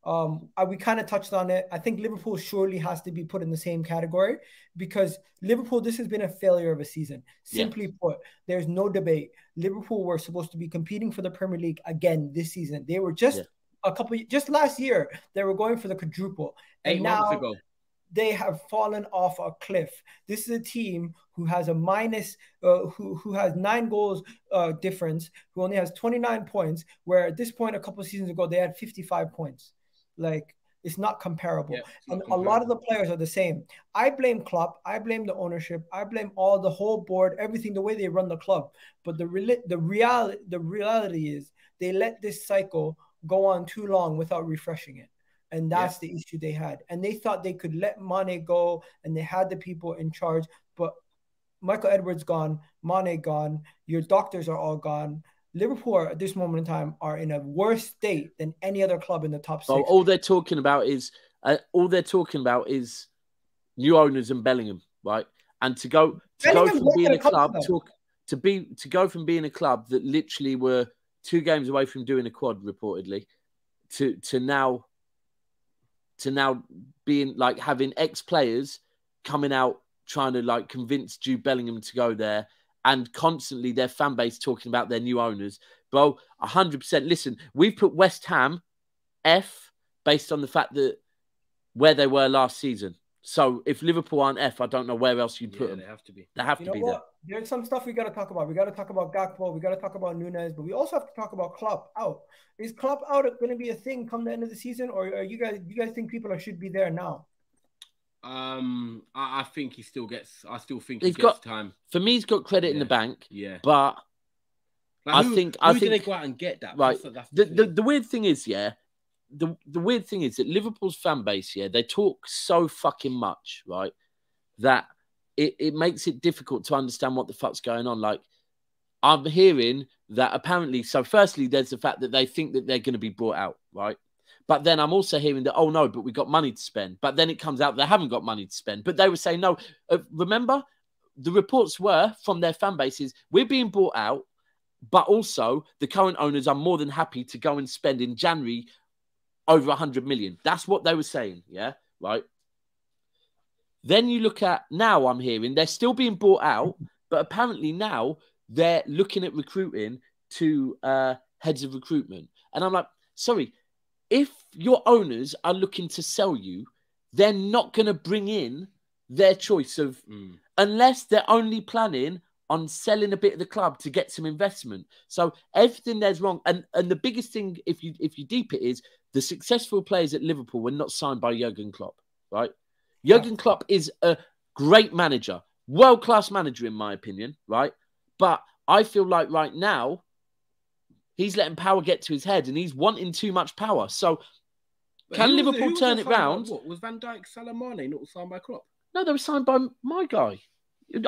We kind of touched on it. I think Liverpool surely has to be put in the same category because Liverpool, this has been a failure of a season. Simply put, there's no debate. Liverpool were supposed to be competing for the Premier League again this season. They were just just last year, they were going for the quadruple. And 8 now months ago, they have fallen off a cliff. This is a team who has a minus, who has 9 goals difference, who only has 29 points, where at this point, a couple of seasons ago, they had 55 points. Like, It's not comparable. Yeah, and a lot of the players are the same. I blame Klopp. I blame the ownership. I blame the whole board, everything, the way they run the club. But the reality is they let this cycle go on too long without refreshing it. And that's the issue they had. And they thought they could let Mane go, and they had the people in charge. But Michael Edwards gone, Mane gone, your doctors are all gone. Liverpool at this moment in time are in a worse state than any other club in the top 6. Well, all they're talking about is new owners and Bellingham, right? And to go from being a club from being a club that literally were 2 games away from doing a quad reportedly, to now being like having ex-players coming out trying to like convince Jude Bellingham to go there, and constantly their fan base talking about their new owners. Bro, 100%. Listen, we've put West Ham F based on the fact that where they were last season. So if Liverpool aren't F, I don't know where else you'd put them. They have to be. They have to be there. There's some stuff we got to talk about. We got to talk about Gakpo. We got to talk about Nunez. But we also have to talk about Klopp out. Is Klopp out going to be a thing come the end of the season? Or are you guys think people should be there now? I think he still gets. I still think he gets time. For me, he's got credit in the bank. Yeah, but like who do they go out and get that? Right. The weird thing is, the weird thing is that Liverpool's fan base, they talk so fucking much, right, that it makes it difficult to understand what the fuck's going on. Like, I'm hearing that apparently. So, firstly, there's the fact that they think that they're going to be brought out, right? But then I'm also hearing that, oh, no, but we got money to spend. But then it comes out they haven't got money to spend. But they were saying, no, remember, the reports were from their fan bases, we're being bought out, but also the current owners are more than happy to go and spend in January over 100 million. That's what they were saying, right? Then you look at, now I'm hearing, they're still being bought out, but apparently now they're looking at recruiting to heads of recruitment. And I'm like, sorry, if your owners are looking to sell you, they're not going to bring in their choice of, unless they're only planning on selling a bit of the club to get some investment. So everything there's wrong. And the biggest thing, if you deep it, is the successful players at Liverpool were not signed by Jurgen Klopp, right? Jurgen Klopp is a great manager, world-class manager in my opinion, right? But I feel like right now, he's letting power get to his head and he's wanting too much power. So can Liverpool turn it round? What was Van Dijk, Salah, Mane not signed by Klopp? No, they were signed by my guy.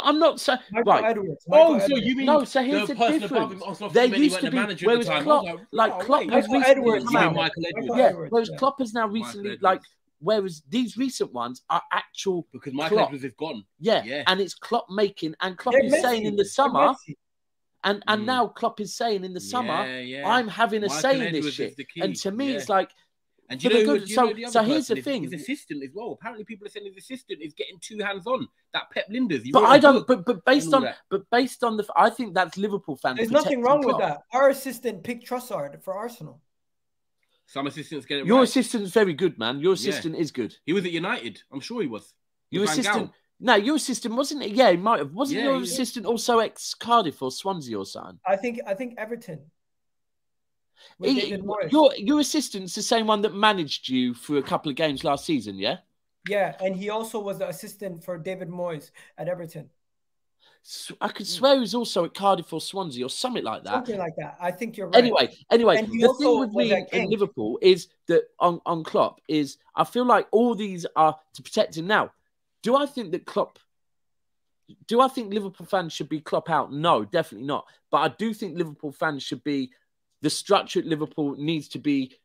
I'm not saying Edwards. So you mean no? So here's the difference. There used to be, whereas Klopp, Klopp has recently come out. Whereas Klopp has now recently, whereas these recent ones are actual because Michael Edwards is gone. Yeah, and it's Klopp making, and Klopp is saying in the summer. And now Klopp is saying in the summer, I'm having a say in this shit. And to me, it's like, and here's the thing. His assistant as well. Apparently, people are saying his assistant is getting too hands-on. That Pep Linders. But I don't. But based on the, I think that's Liverpool fans. There's nothing wrong with that. Our assistant picked Trossard for Arsenal. Some assistants get it. Your assistant's very good, man. Your assistant is good. He was at United. I'm sure he was. Your assistant. No, your assistant wasn't it? Yeah, he might have. Wasn't your assistant also ex-Cardiff or Swansea or something? I think Everton. Your assistant's the same one that managed you for a couple of games last season, yeah? Yeah, and he also was the assistant for David Moyes at Everton. I could swear he's also at Cardiff or Swansea or something like that. Something like that. I think you're right. Anyway, the thing with me in Liverpool is that on Klopp is I feel like all these are to protect him now. Do I think Liverpool fans should be Klopp out? No, definitely not. But I do think Liverpool fans should be, the structure at Liverpool needs to be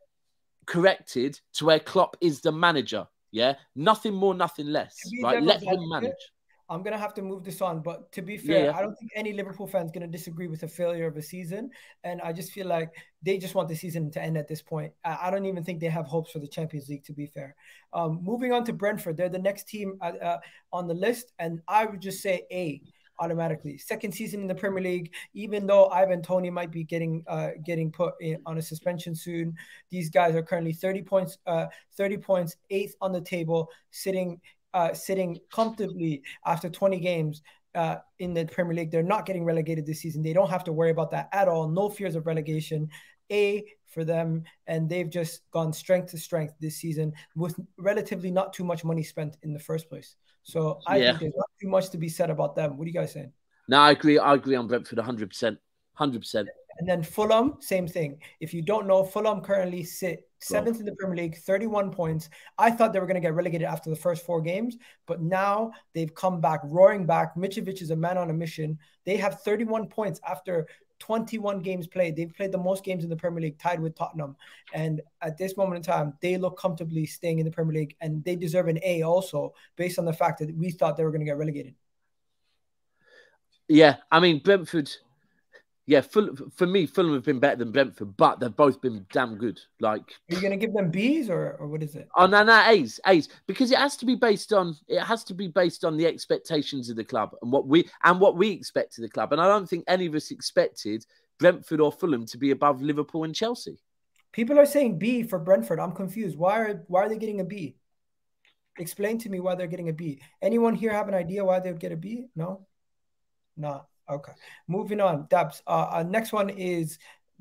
corrected to where Klopp is the manager. Yeah, nothing more, nothing less. Right, let him manage. I'm going to have to move this on. But to be fair, I don't think any Liverpool fan is going to disagree with the failure of a season. And I just feel like they just want the season to end at this point. I don't even think they have hopes for the Champions League, to be fair. Moving on to Brentford. They're the next team on the list. And I would just say A automatically. Second season in the Premier League, even though Antony might be getting put on a suspension soon. These guys are currently 30 points, 8th on the table, sitting comfortably after 20 games in the Premier League. They're not getting relegated this season. They don't have to worry about that at all. No fears of relegation. A for them, and they've just gone strength to strength this season with relatively not too much money spent in the first place. So I think there's not too much to be said about them. What are you guys saying? No, I agree. I agree on Brentford 100%. 100%. And then Fulham, same thing. If you don't know, Fulham currently sit 7th in the Premier League, 31 points. I thought they were going to get relegated after the first 4 games, but now they've come back, roaring back. Mitrovic is a man on a mission. They have 31 points after 21 games played. They've played the most games in the Premier League, tied with Tottenham. And at this moment in time, they look comfortably staying in the Premier League, and they deserve an A also, based on the fact that we thought they were going to get relegated. Yeah, I mean, Brentford... Yeah, for me, Fulham have been better than Brentford, but they've both been damn good. Like, are you going to give them Bs or what is it? Oh no, A's, because it has to be based on the expectations of the club and what we expect of the club. And I don't think any of us expected Brentford or Fulham to be above Liverpool and Chelsea. People are saying B for Brentford. I'm confused. Why are they getting a B? Explain to me why they're getting a B. Anyone here have an idea why they would get a B? No? No. Okay. Moving on. Daps. The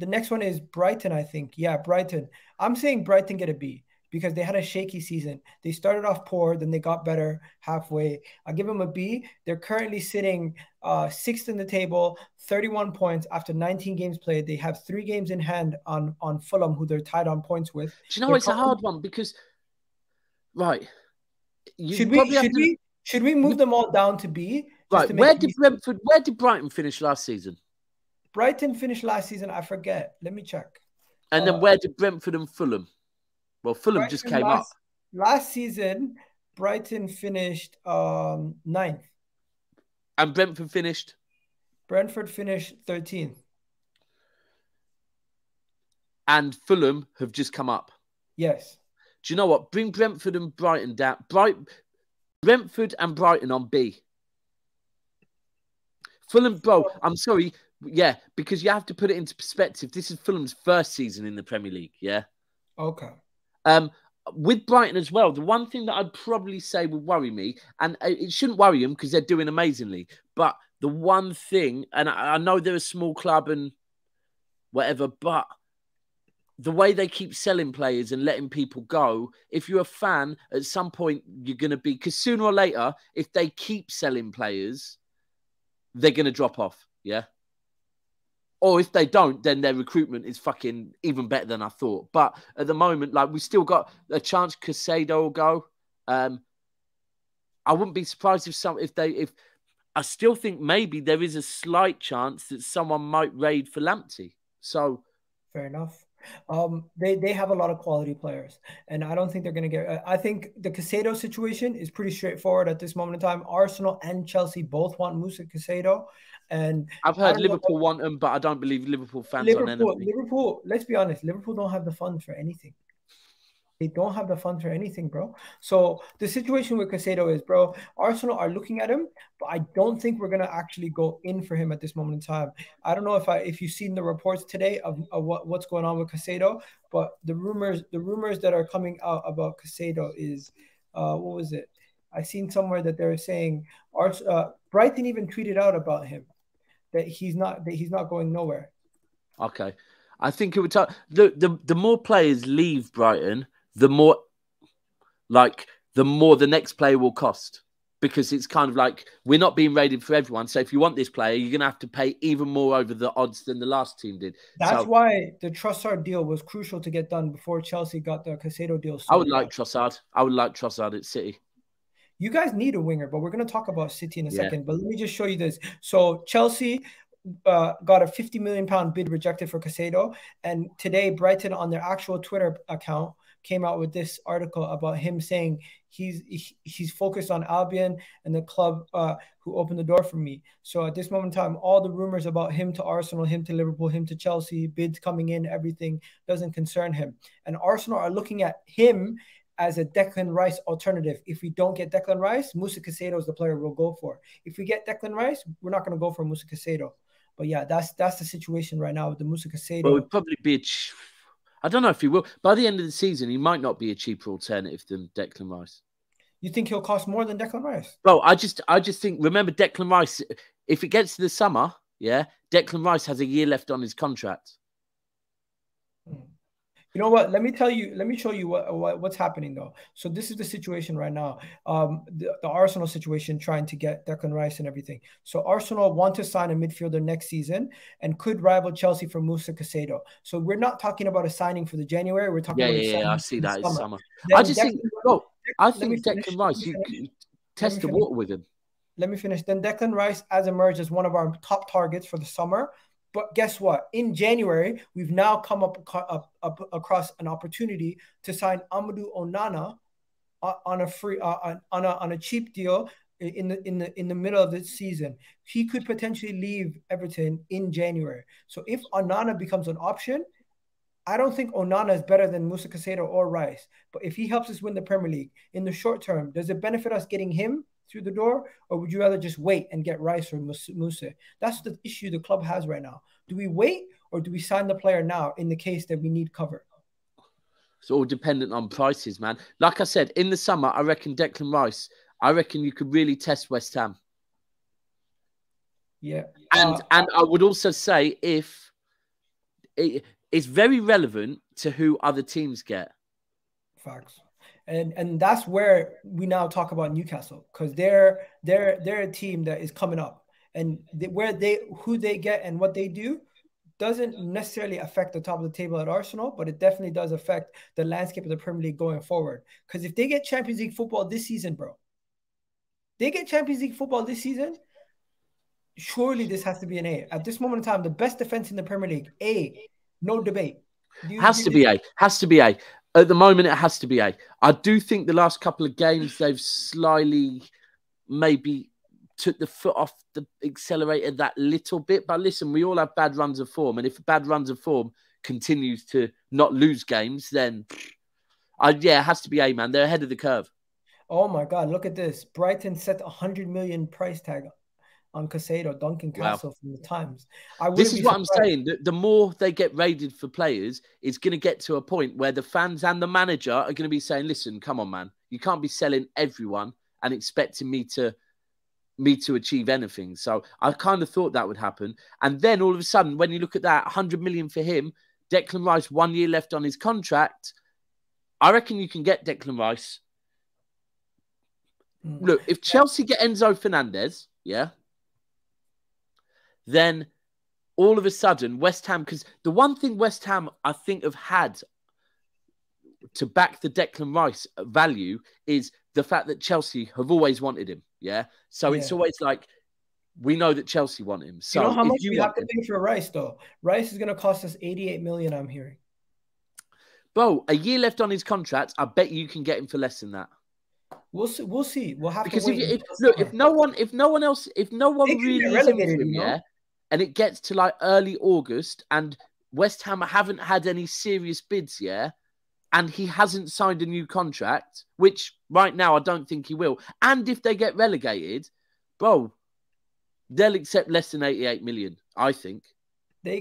next one is Brighton, I think. Yeah, Brighton. I'm saying Brighton get a B because they had a shaky season. They started off poor, then they got better halfway. I give them a B. They're currently sitting 6th in the table, 31 points after 19 games played. They have 3 games in hand on Fulham, who they're tied on points with. Do you know it's a hard one because, right? Should we move them all down to B? Right, where did Brighton finish last season? Brighton finished last season, I forget. Let me check. And then where did Brentford and Fulham? Well, Fulham just came up. Last season, Brighton finished 9th. And Brentford finished? Brentford finished 13th. And Fulham have just come up? Yes. Do you know what? Bring Brentford and Brighton down. Brentford and Brighton on B. Fulham, bro, I'm sorry. Yeah, because you have to put it into perspective. This is Fulham's first season in the Premier League, yeah? Okay. With Brighton as well, the one thing that I'd probably say would worry me, and it shouldn't worry them because they're doing amazingly, but the one thing, and I know they're a small club and whatever, but the way they keep selling players and letting people go, if you're a fan, at some point you're going to be... Because sooner or later, if they keep selling players... they're going to drop off, yeah? Or if they don't, then their recruitment is fucking even better than I thought. But at the moment, like, we still got a chance Caicedo will go. I wouldn't be surprised if I still think maybe there is a slight chance that someone might raid for Lamptey. So... Fair enough. They have a lot of quality players, and I don't think they're going to get... I think the Caicedo situation is pretty straightforward at this moment in time. Arsenal and Chelsea both want Moussa Caicedo, and I've heard Liverpool want him, but I don't believe Liverpool fans want anything. Liverpool, let's be honest, Liverpool don't have the funds for anything. They don't have the funds for anything, bro. So the situation with Caicedo is, bro, Arsenal are looking at him, but I don't think we're going to actually go in for him at this moment in time. I don't know if you've seen the reports today of what's going on with Caicedo, but the rumors that are coming out about Caicedo is, what was it? I seen somewhere that they're saying Brighton even tweeted out about him that he's not going nowhere. Okay. I think it would the more players leave Brighton, the more the next player will cost, because it's kind of like we're not being rated for everyone. So if you want this player, you're going to have to pay even more over the odds than the last team did. That's why the Trossard deal was crucial to get done before Chelsea got the Caicedo deal. I would like Trossard. I would like Trossard at City. You guys need a winger, but we're going to talk about City in a second. But let me just show you this. So Chelsea got a £50 million bid rejected for Caicedo. And today, Brighton on their actual Twitter account came out with this article about him saying he's focused on Albion and the club who opened the door for me. So at this moment in time, all the rumors about him to Arsenal, him to Liverpool, him to Chelsea, bids coming in, everything doesn't concern him. And Arsenal are looking at him as a Declan Rice alternative. If we don't get Declan Rice, Moussa Caicedo is the player we'll go for. If we get Declan Rice, we're not going to go for Moussa Caicedo. But yeah, that's the situation right now with the Moussa Caicedo. Well, it would probably be I don't know if he will. By the end of the season, he might not be a cheaper alternative than Declan Rice. You think he'll cost more than Declan Rice? Well, I just think, remember Declan Rice, if it gets to the summer, yeah, Declan Rice has a year left on his contract. You know what? Let me tell you. Let me show you what's happening though. So this is the situation right now. The Arsenal situation, trying to get Declan Rice and everything. So Arsenal want to sign a midfielder next season and could rival Chelsea for Musa Caicedo. So we're not talking about a signing for the January. We're talking about a signing I for see the that. It's summer. Then I just think, bro, I think finish. Declan Rice, you test the water with him. Let me finish. Then Declan Rice has emerged as one of our top targets for the summer. But guess what? In January, we've now come up across an opportunity to sign Amadou Onana on a free on a cheap deal in the middle of the season. He could potentially leave Everton in January. So if Onana becomes an option, I don't think Onana is better than Musa Caicedo or Rice. But if he helps us win the Premier League in the short term, does it benefit us getting him through the door, or would you rather just wait and get Rice or Musa? That's the issue the club has right now. Do we wait or do we sign the player now in the case that we need cover? It's all dependent on prices, man. Like I said, in the summer, I reckon Declan Rice, I reckon you could really test West Ham. Yeah. And I would also say it's very relevant to who other teams get. Facts. And that's where we now talk about Newcastle, because they're a team that is coming up, and who they get and what they do doesn't necessarily affect the top of the table at Arsenal, but it definitely does affect the landscape of the Premier League going forward. Because if they get Champions League football this season, bro, surely this has to be an A. At this moment in time, the best defense in the Premier League, A, no debate. Has to be A. At the moment, it has to be A. I do think the last couple of games, they've slightly maybe took the foot off the accelerator that little bit. But listen, we all have bad runs of form. And if bad runs of form continues to not lose games, then it has to be A, man. They're ahead of the curve. Oh, my God. Look at this. Brighton set 100 million price tag on Caicedo, Duncan Castle from the Times. This is what I'm saying. The more they get raided for players, it's going to get to a point where the fans and the manager are going to be saying, listen, come on, man. You can't be selling everyone and expecting me to achieve anything. So I kind of thought that would happen. And then all of a sudden, when you look at that, 100 million for him, Declan Rice, 1 year left on his contract. I reckon you can get Declan Rice. Look, if Chelsea get Enzo Fernandez, then all of a sudden West Ham, because the one thing West Ham, I think, have had to back the Declan Rice value is the fact that Chelsea have always wanted him. So it's always like, we know that Chelsea want him. So you know how much we have to pay for Rice, though? Rice is going to cost us 88 million, I'm hearing. Bro, a year left on his contract. I bet you can get him for less than that. We'll see. We'll have because to wait. If no one really is into him, and it gets to like early August, and West Ham haven't had any serious bids, and he hasn't signed a new contract, which right now I don't think he will. And if they get relegated, bro, they'll accept less than 88 million, I think. They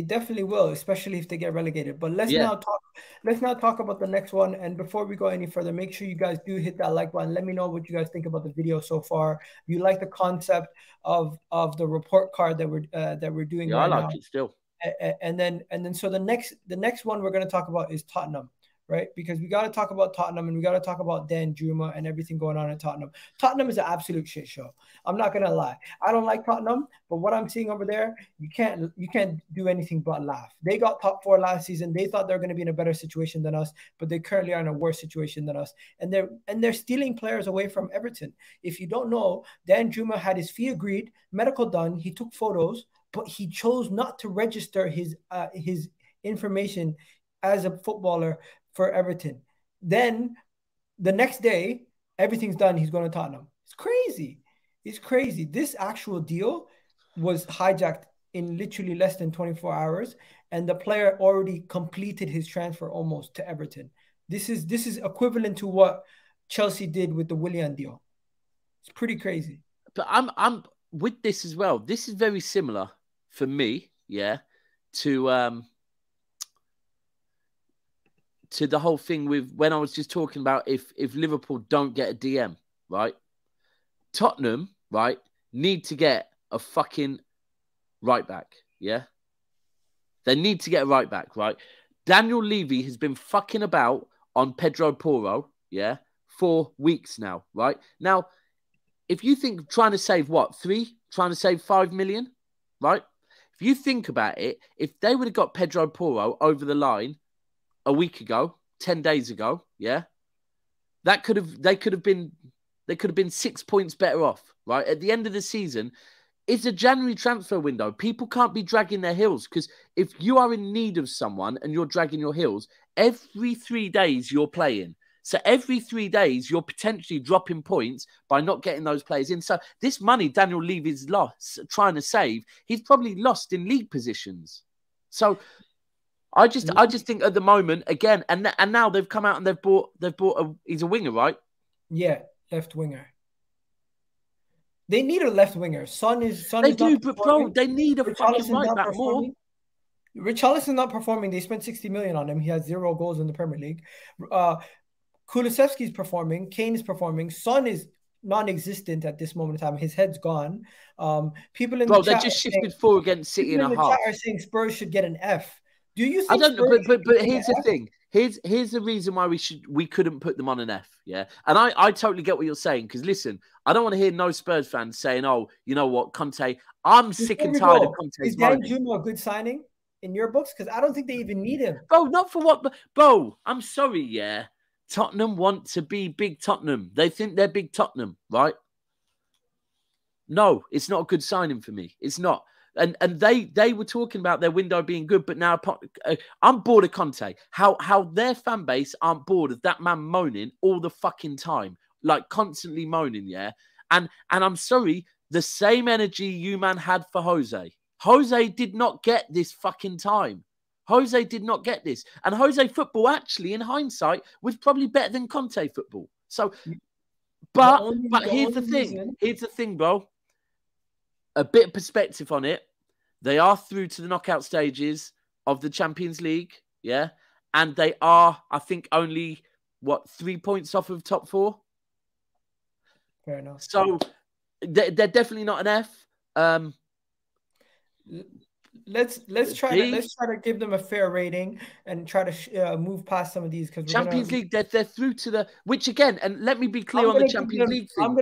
definitely will, especially if they get relegated. But let's now talk about the next one. And before we go any further, make sure you guys do hit that like button. Let me know what you guys think about the video so far. If you like the concept of the report card that we're doing right now. I like it still. And then so the next one we're going to talk about is Tottenham, right? Because we got to talk about Tottenham, and we got to talk about Danjuma and everything going on in Tottenham. Tottenham is an absolute shit show. I'm not gonna lie. I don't like Tottenham, but what I'm seeing over there, you can't do anything but laugh. They got top 4 last season. They thought they're going to be in a better situation than us, but they currently are in a worse situation than us. And they're stealing players away from Everton. If you don't know, Danjuma had his fee agreed, medical done. He took photos, but he chose not to register his information as a footballer for Everton. Then the next day, everything's done. He's going to Tottenham. It's crazy. It's crazy. This actual deal was hijacked in literally less than 24 hours, and the player already completed his transfer almost to Everton. This is equivalent to what Chelsea did with the Willian deal. It's pretty crazy. But I'm with this as well. This is very similar for me, to the whole thing with when I was just talking about if Liverpool don't get a DM, right? Tottenham, right, need to get a fucking right back, They need to get a right back, right? Daniel Levy has been fucking about on Pedro Porro, yeah, for weeks now, right? Now, if you think trying to save what, trying to save 5 million, right? If you think about it, if they would have got Pedro Porro over the line a week ago, 10 days ago, yeah, they could have been 6 points better off, right? At the end of the season, it's a January transfer window. People can't be dragging their heels because if you are in need of someone and you're dragging your heels, every 3 days you're playing. So every 3 days, you're potentially dropping points by not getting those players in. So this money Daniel Levy's lost, trying to save, he's probably lost in league positions. So I just think at the moment, again, and now they've come out and they've bought he's a winger, right? Yeah, left winger. They need a left winger. Son is but bro, they need a fucking right back more. Richarlison's not performing. They spent 60 million on him. He has 0 goals in the Premier League. Kulusevski's performing. Kane is performing. Son is non-existent at this moment in time. His head's gone. People in the chat they just shifted 4 against City and a half. People in the chat are saying Spurs should get an F. Do you think? I don't know, but here's the thing. Here's the reason why we couldn't put them on an F. Yeah, and I totally get what you're saying because listen, I don't want to hear no Spurs fans saying, "Oh, you know what, Conte." I'm sick and tired of Conte's. Is Danjuma a good signing in your books? Because I don't think they even need him. Bro, not for what? Bro, I'm sorry. Yeah. Tottenham want to be big Tottenham. They think they're big Tottenham, right? No, it's not a good signing for me. It's not. And they were talking about their window being good, but now I'm bored of Conte. How their fan base aren't bored of that man moaning all the fucking time, like constantly moaning, yeah? And I'm sorry, the same energy you man had for Jose. Jose did not get this fucking time. Jose did not get this. And Jose football, actually, in hindsight, was probably better than Conte football. So, but here's the thing. Here's the thing, bro. A bit of perspective on it. They are through to the knockout stages of the Champions League, yeah? And they are, I think, only, 3 points off of top 4? Fair enough. So, they're definitely not an F. Let's try to give them a fair rating and try to move past some of these because Champions League they're through to the which again, and let me be clear on the Champions League thing. I'm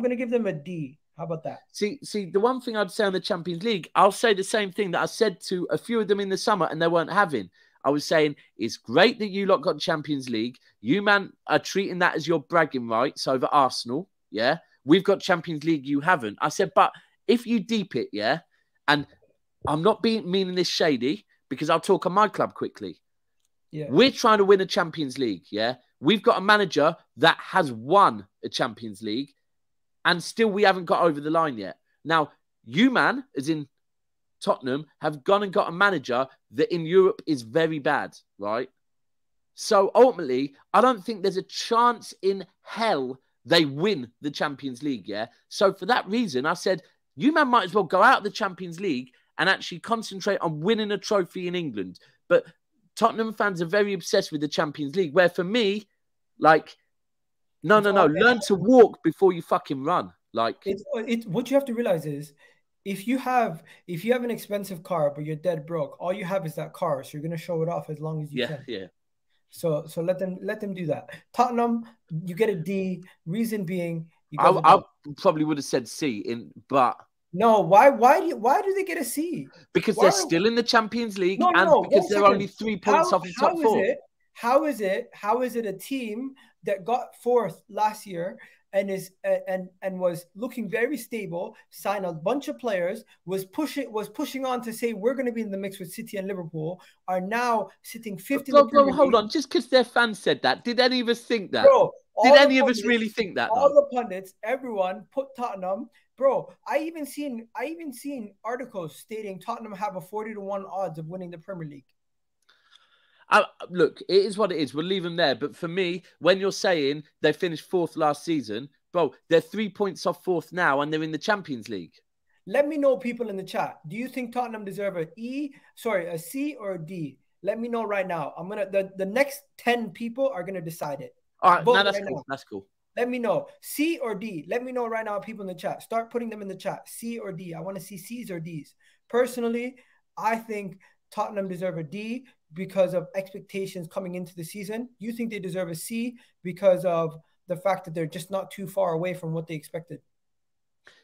gonna give them a D. How about that? See, the one thing I'd say on the Champions League, I'll say the same thing that I said to a few of them in the summer and they weren't having. I was saying it's great that you lot got Champions League. You man are treating that as your bragging rights over Arsenal. Yeah, we've got Champions League, you haven't. I said, but if you deep it, yeah, and I'm not meaning this shady because I'll talk on my club quickly. Yeah. We're trying to win a Champions League, yeah? We've got a manager that has won a Champions League and still we haven't got over the line yet. Now, you man, as in Tottenham, have gone and got a manager that in Europe is very bad, right? So ultimately, I don't think there's a chance in hell they win the Champions League, yeah? So for that reason, I said, you man might as well go out of the Champions League and actually concentrate on winning a trophy in England. But Tottenham fans are very obsessed with the Champions League, where for me, like, no. Learn to walk before you fucking run. Like, what you have to realize is, if you have an expensive car but you're dead broke, all you have is that car, so you're gonna show it off as long as you can. Yeah. So let them do that. Tottenham, you get a D. Reason being, I probably would have said C but. No, why do they get a C? Because they're still in the Champions League because they're only 3 points off the top 4. How is it a team that got 4th last year and was looking very stable, signed a bunch of players, was pushing on to say we're going to be in the mix with City and Liverpool, are now sitting 5th? Bro, hold on. Just because their fans said that, did any of us think that? Bro, did any of us really think that? All the pundits, everyone put Tottenham. Bro, I even seen articles stating Tottenham have a 40-1 odds of winning the Premier League. Look, it is what it is. We'll leave them there. But for me, when you're saying they finished 4th last season, bro, they're 3 points off 4th now and they're in the Champions League. Let me know, people in the chat. Do you think Tottenham deserve a C or a D? Let me know right now. I'm gonna the next 10 people are gonna decide it. All right, no, that's cool. That's cool. Let me know. C or D. Let me know right now, people in the chat. Start putting them in the chat. C or D. I want to see C's or D's. Personally, I think Tottenham deserve a D because of expectations coming into the season? You think they deserve a C because of the fact that they're just not too far away from what they expected?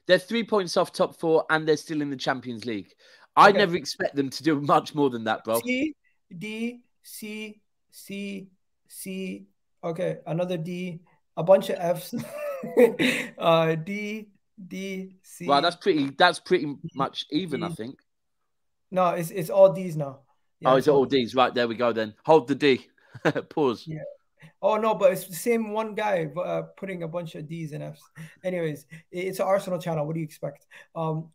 They're 3 points off top four, and they're still in the Champions League. I Okay. never expect them to do much more than that, bro. C, D, C, C, C. Okay, another D, a bunch of Fs. D, D, C. Wow, that's pretty much even, D. I think. No, it's all Ds now. Yeah, Oh, is it all Ds? Right, there we go then. Hold the D. Pause. Yeah. Oh no, but it's the same one guy putting a bunch of D's and F's. Anyways, it's an Arsenal channel. What do you expect?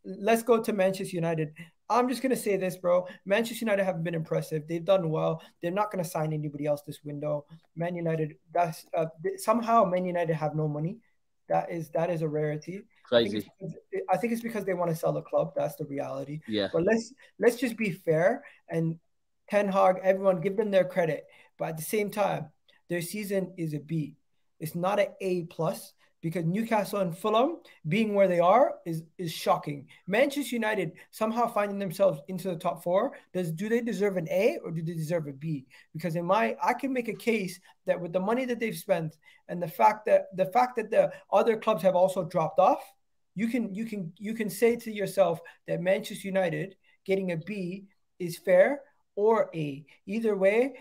Let's go to Manchester United. I'm just gonna say this, bro. Manchester United haven't been impressive. They've done well. They're not gonna sign anybody else this window. Man United, that's somehow Man United have no money. That is a rarity. Crazy. I think it's because they want to sell the club. That's the reality. Yeah. But let's just be fair, and Ten Hag, everyone, give them their credit. But at the same time, their season is a B. It's not an A plus, because Newcastle and Fulham being where they are is shocking. Manchester United somehow finding themselves into the top four. Do they deserve an A or do they deserve a B? Because I can make a case that with the money that they've spent and the fact that the other clubs have also dropped off, you can say to yourself that Manchester United getting a B is fair or A. Either way,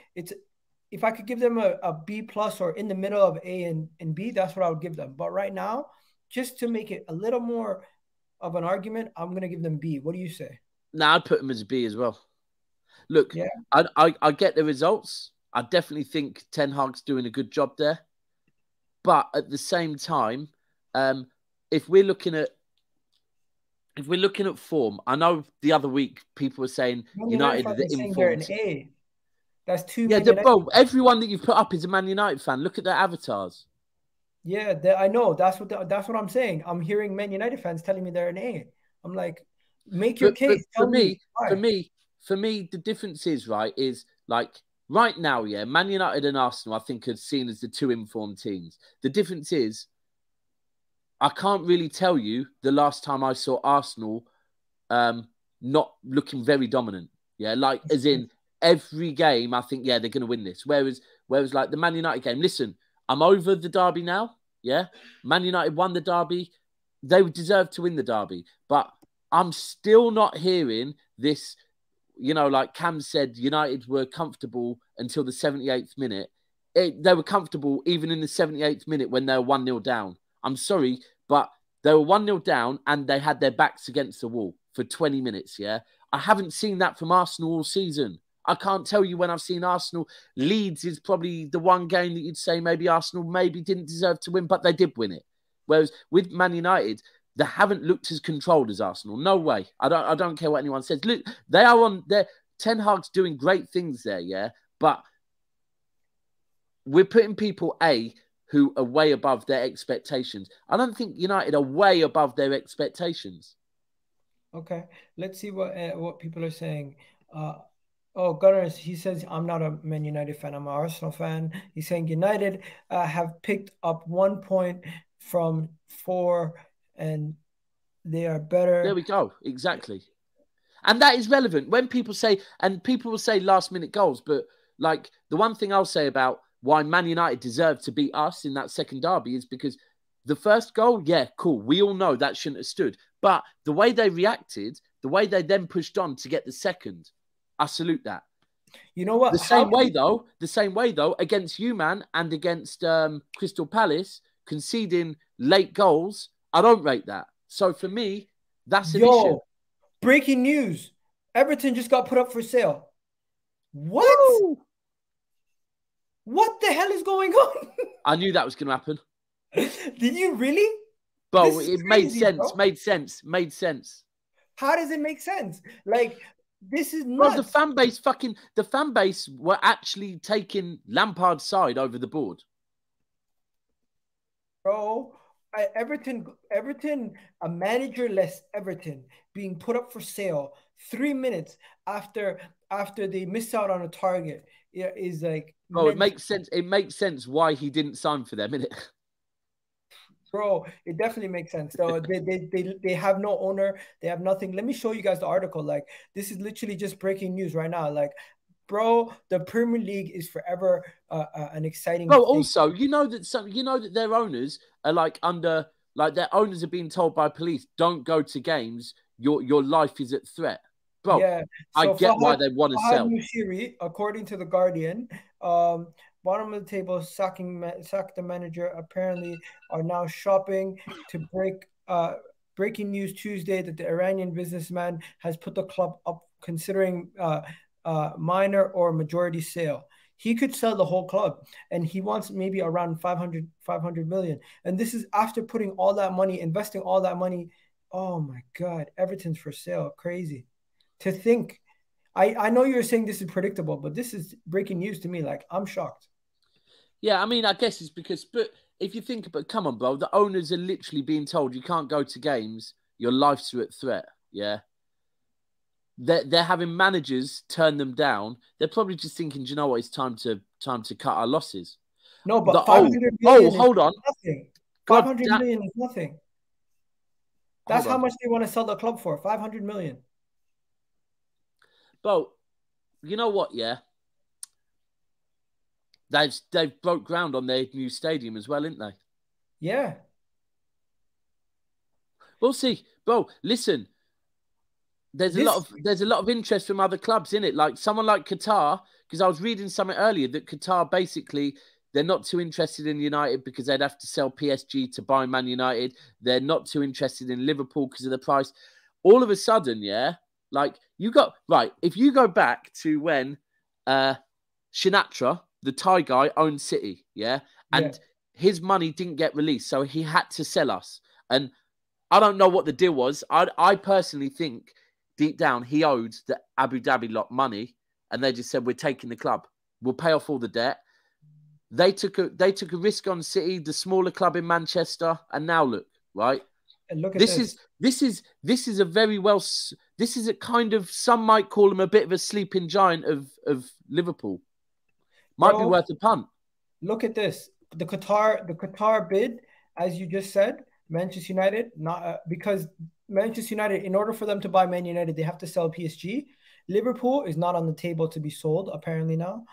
if I could give them a B plus or in the middle of A and B, that's what I would give them. But right now, just to make it a little more of an argument, I'm going to give them B. What do you say? Nah, I'd put them as a B as well. Look, yeah. I get the results. I definitely think Ten Hag's doing a good job there. But at the same time, if we're looking at form, I know the other week people were saying United are the informed. A. That's two. Yeah, bro. Everyone that you've put up is a Man United fan. Look at their avatars. Yeah, I know. That's what I'm saying. I'm hearing Man United fans telling me they're an A. I'm like, make your case. For me, the difference is like right now, yeah, Man United and Arsenal, I think, are seen as the two informed teams. The difference is, I can't really tell you the last time I saw Arsenal not looking very dominant. Yeah, like as in every game, I think, yeah, they're going to win this. Whereas like the Man United game, listen, I'm over the derby now. Yeah, Man United won the derby. They deserve to win the derby. But I'm still not hearing this, like Cam said, United were comfortable until the 78th minute. They were comfortable even in the 78th minute when they were 1-0 down. I'm sorry, but they were 1-0 down and they had their backs against the wall for 20 minutes, yeah? I haven't seen that from Arsenal all season. I can't tell you when I've seen Arsenal. Leeds is probably the one game that you'd say maybe Arsenal maybe didn't deserve to win, but they did win it. Whereas with Man United, they haven't looked as controlled as Arsenal. No way. I don't care what anyone says. Look, they are on there. Ten Hag's doing great things there, yeah? But we're putting people A who are way above their expectations. I don't think United are way above their expectations. Okay, let's see what people are saying. Gunners, he says, I'm not a Man United fan. I'm an Arsenal fan. He's saying United have picked up 1 point from 4 and they are better. There we go. Exactly. And that is relevant. When people say, and people will say last minute goals, but like the one thing I'll say about why Man United deserved to beat us in that second derby is because the first goal, yeah, cool. We all know that shouldn't have stood. But the way they reacted, the way they then pushed on to get the second, I salute that. You know what? The same way though, against you, man, and against Crystal Palace, conceding late goals, I don't rate that. So for me, that's an issue. Breaking news. Everton just got put up for sale. What? Woo! What the hell is going on? I knew that was going to happen. Did you really? Bro, it made sense. Made sense. How does it make sense? Like, this is nuts. Bro, the fan base were actually taking Lampard's side over the board. Bro, Everton, a managerless Everton being put up for sale 3 minutes after they missed out on a target is like. Bro, it makes sense. It makes sense why he didn't sign for them, innit? Bro, it definitely makes sense. So they have no owner. They have nothing. Let me show you guys the article. Like, this is literally just breaking news right now. Like, bro, the Premier League is forever an exciting Bro, thing. also, you know that their owners are like their owners are being told by police, don't go to games. Your life is at threat. Bro, Yeah, I so get why they want to sell. Mushiri, according to the Guardian, bottom of the table, sack the manager. Apparently, are now shopping to break. Breaking news Tuesday that the Iranian businessman has put the club up, considering minor or majority sale. He could sell the whole club, and he wants maybe around 500 million. And this is after putting all that money, investing all that money. Oh my God, Everton's for sale. Crazy to think. I know you're saying this is predictable, but this is breaking news to me. Like, I'm shocked. Yeah, I mean, I guess it's because, but if you think about, come on, bro, the owners are literally being told you can't go to games, your life's at threat. Yeah. They're having managers turn them down. They're probably just thinking, do you know what? It's time to cut our losses. No, but 500 million hold on. Nothing. 500 million is nothing. That's how much they want to sell the club for. 500 million. Bro, you know what? Yeah, they've broke ground on their new stadium as well, ain't they? Yeah. We'll see, bro. Listen, there's a lot of interest from other clubs in it, like someone like Qatar. Because I was reading something earlier that Qatar basically they're not too interested in United because they'd have to sell PSG to buy Man United. They're not too interested in Liverpool because of the price. All of a sudden, yeah. Like, you got, right, if you go back to when Sinatra, the Thai guy, owned City, yeah? And his money didn't get released, so he had to sell us. And I don't know what the deal was. I personally think, deep down, he owed the Abu Dhabi lot money, and they just said, we're taking the club. We'll pay off all the debt. They took a risk on City, the smaller club in Manchester, and now look, right? And look at this. This is a very well. This is a kind of, some might call him a bit of a sleeping giant of Liverpool. Might be worth a punt. Look at this. The Qatar bid, as you just said, Manchester United, not because Manchester United, in order for them to buy Man United, they have to sell PSG. Liverpool is not on the table to be sold apparently now.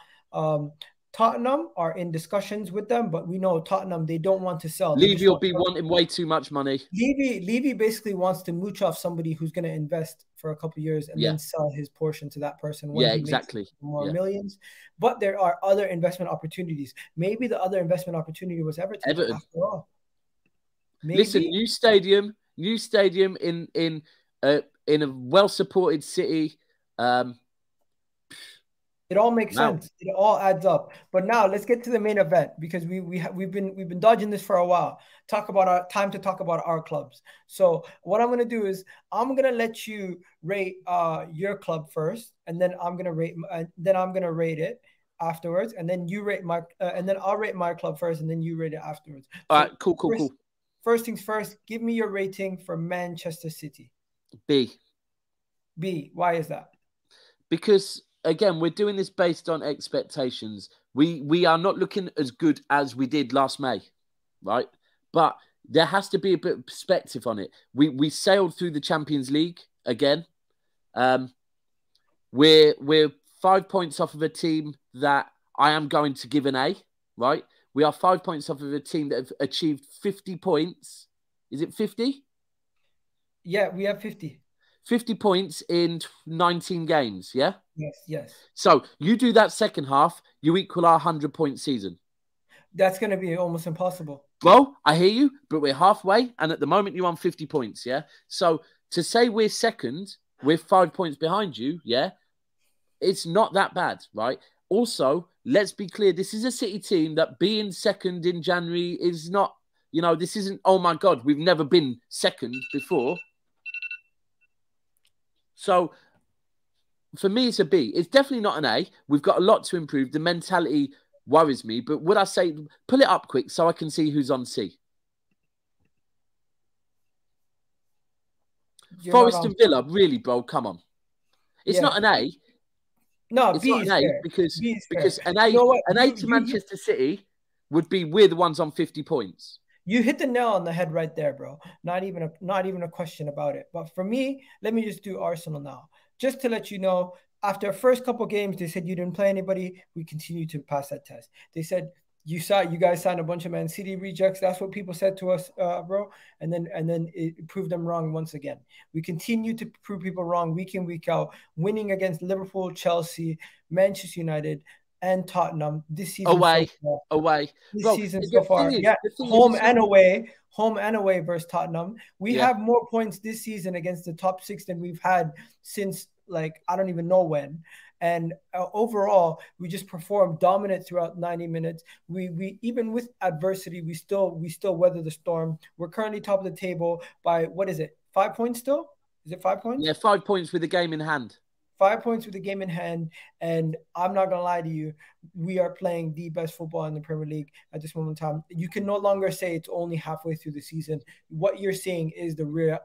Tottenham are in discussions with them, but we know Tottenham, they don't want to sell. Levy will be wanting way too much money. Levy basically wants to mooch off somebody who's going to invest for a couple of years and then sell his portion to that person. When he exactly. Makes more millions. But there are other investment opportunities. Maybe the other investment opportunity was Everton. After all. Maybe. Listen, new stadium in a well-supported city. It all makes sense. It all adds up. But now let's get to the main event, because we've been dodging this for a while. Talk about our clubs. So what I'm gonna do is I'm gonna let you rate your club first, and then I'm gonna rate it afterwards, and then you rate my and then I'll rate my club first, and then you rate it afterwards. All right, cool. First things first. Give me your rating for Manchester City. B. Why is that? Because, again, we're doing this based on expectations. We are not looking as good as we did last May, right? But there has to be a bit of perspective on it. We sailed through the Champions League again. We're 5 points off of a team that I am going to give an A, right? We are 5 points off of a team that have achieved 50 points. Is it 50? Yeah, we have 50. 50 points in 19 games, yeah? Yes. So you do that second half, you equal our 100-point season. That's going to be almost impossible. Well, I hear you, but we're halfway, and at the moment you're on 50 points, yeah? So to say we're second, we're 5 points behind you, yeah? It's not that bad, right? Also, let's be clear, this is a City team that being second in January is not, this isn't, oh my God, we've never been second before. So, for me, it's a B. It's definitely not an A. We've got a lot to improve. The mentality worries me. But would I say, pull it up quick so I can see who's on C? Forest and Villa, really, bro, come on. It's not an A. No, it's B not is an A fair. because an A to Manchester City would be we're the ones on 50 points. You hit the nail on the head right there, bro. Not even a question about it. But for me, let me just do Arsenal now. Just to let you know, after the first couple games, they said you didn't play anybody. We continue to pass that test. They said you guys signed a bunch of Man City rejects. That's what people said to us, bro. And then it proved them wrong once again. We continue to prove people wrong week in, week out, winning against Liverpool, Chelsea, Manchester United, and Tottenham this season. Away. This Bro, season so far. Yeah, home and away versus Tottenham. We have more points this season against the top 6 than we've had since, like, I don't even know when. And overall, we just performed dominant throughout 90 minutes. We even with adversity, we still weather the storm. We're currently top of the table by, what is it, 5 points still? Is it 5 points? Yeah, 5 points with the game in hand. 5 points with the game in hand, and I'm not gonna lie to you, we are playing the best football in the Premier League at this moment in time. You can no longer say it's only halfway through the season. What you're seeing is the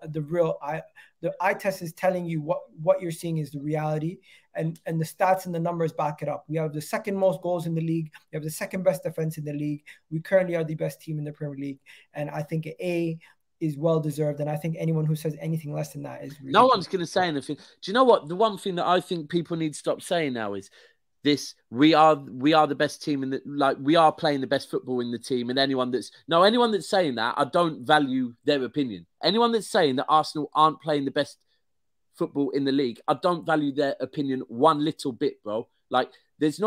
eye test is telling you what you're seeing is the reality, and the stats and the numbers back it up. We have the second most goals in the league. We have the second best defense in the league. We currently are the best team in the Premier League, and I think is well deserved, and I think anyone who says anything less than that is ridiculous. No one's going to say anything. Do you know what? The one thing that I think people need to stop saying now is this: we are the best team in the, like, we are playing the best football in the team. And anyone that's saying that, I don't value their opinion. Anyone that's saying that Arsenal aren't playing the best football in the league, I don't value their opinion one little bit, bro. Like, this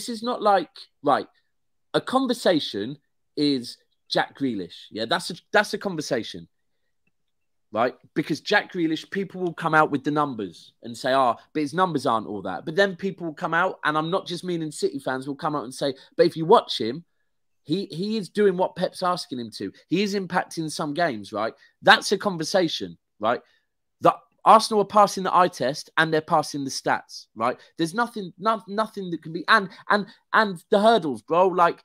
is not like, right, a conversation is Jack Grealish. Yeah, that's a conversation, right? Because Jack Grealish, people will come out with the numbers and say, but his numbers aren't all that. But then people will come out, and I'm not just meaning City fans, will come out and say, but if you watch him, he is doing what Pep's asking him to. He is impacting some games, right? That's a conversation, right? The Arsenal are passing the eye test and they're passing the stats, right? There's nothing that can be, and the hurdles, bro, like,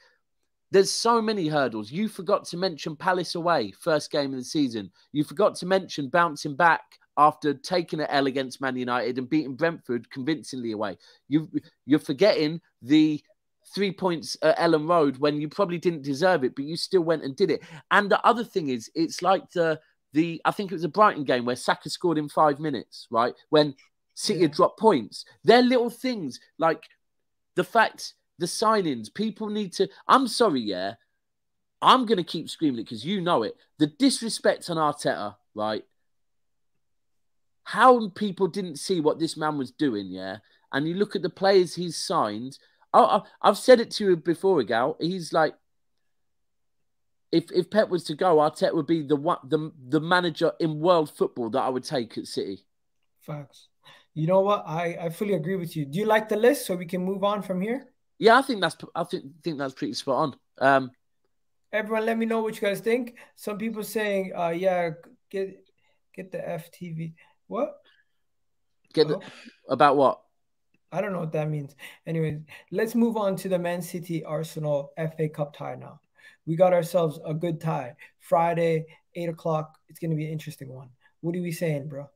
there's so many hurdles. You forgot to mention Palace away, first game of the season. You forgot to mention bouncing back after taking an L against Man United and beating Brentford convincingly away. You're forgetting the 3 points at Ellen Road when you probably didn't deserve it, but you still went and did it. And the other thing is, it's like I think it was a Brighton game where Saka scored in 5 minutes, right? When City had dropped points. They're little things, like the fact... The signings, people need to... I'm sorry, yeah. I'm going to keep screaming it because you know it. The disrespect on Arteta, right? How people didn't see what this man was doing, yeah? And you look at the players he's signed. I've said it to you before, Gal. He's like... If Pep was to go, Arteta would be the manager in world football that I would take at City. Facts. You know what? I fully agree with you. Do you like the list so we can move on from here? Yeah, I think that's pretty spot on. Everyone, let me know what you guys think. Some people saying, yeah, get the FTV. What? About what? I don't know what that means. Anyways, let's move on to the Man City Arsenal FA Cup tie now. We got ourselves a good tie. Friday, 8 o'clock. It's going to be an interesting one. What are we saying, bro?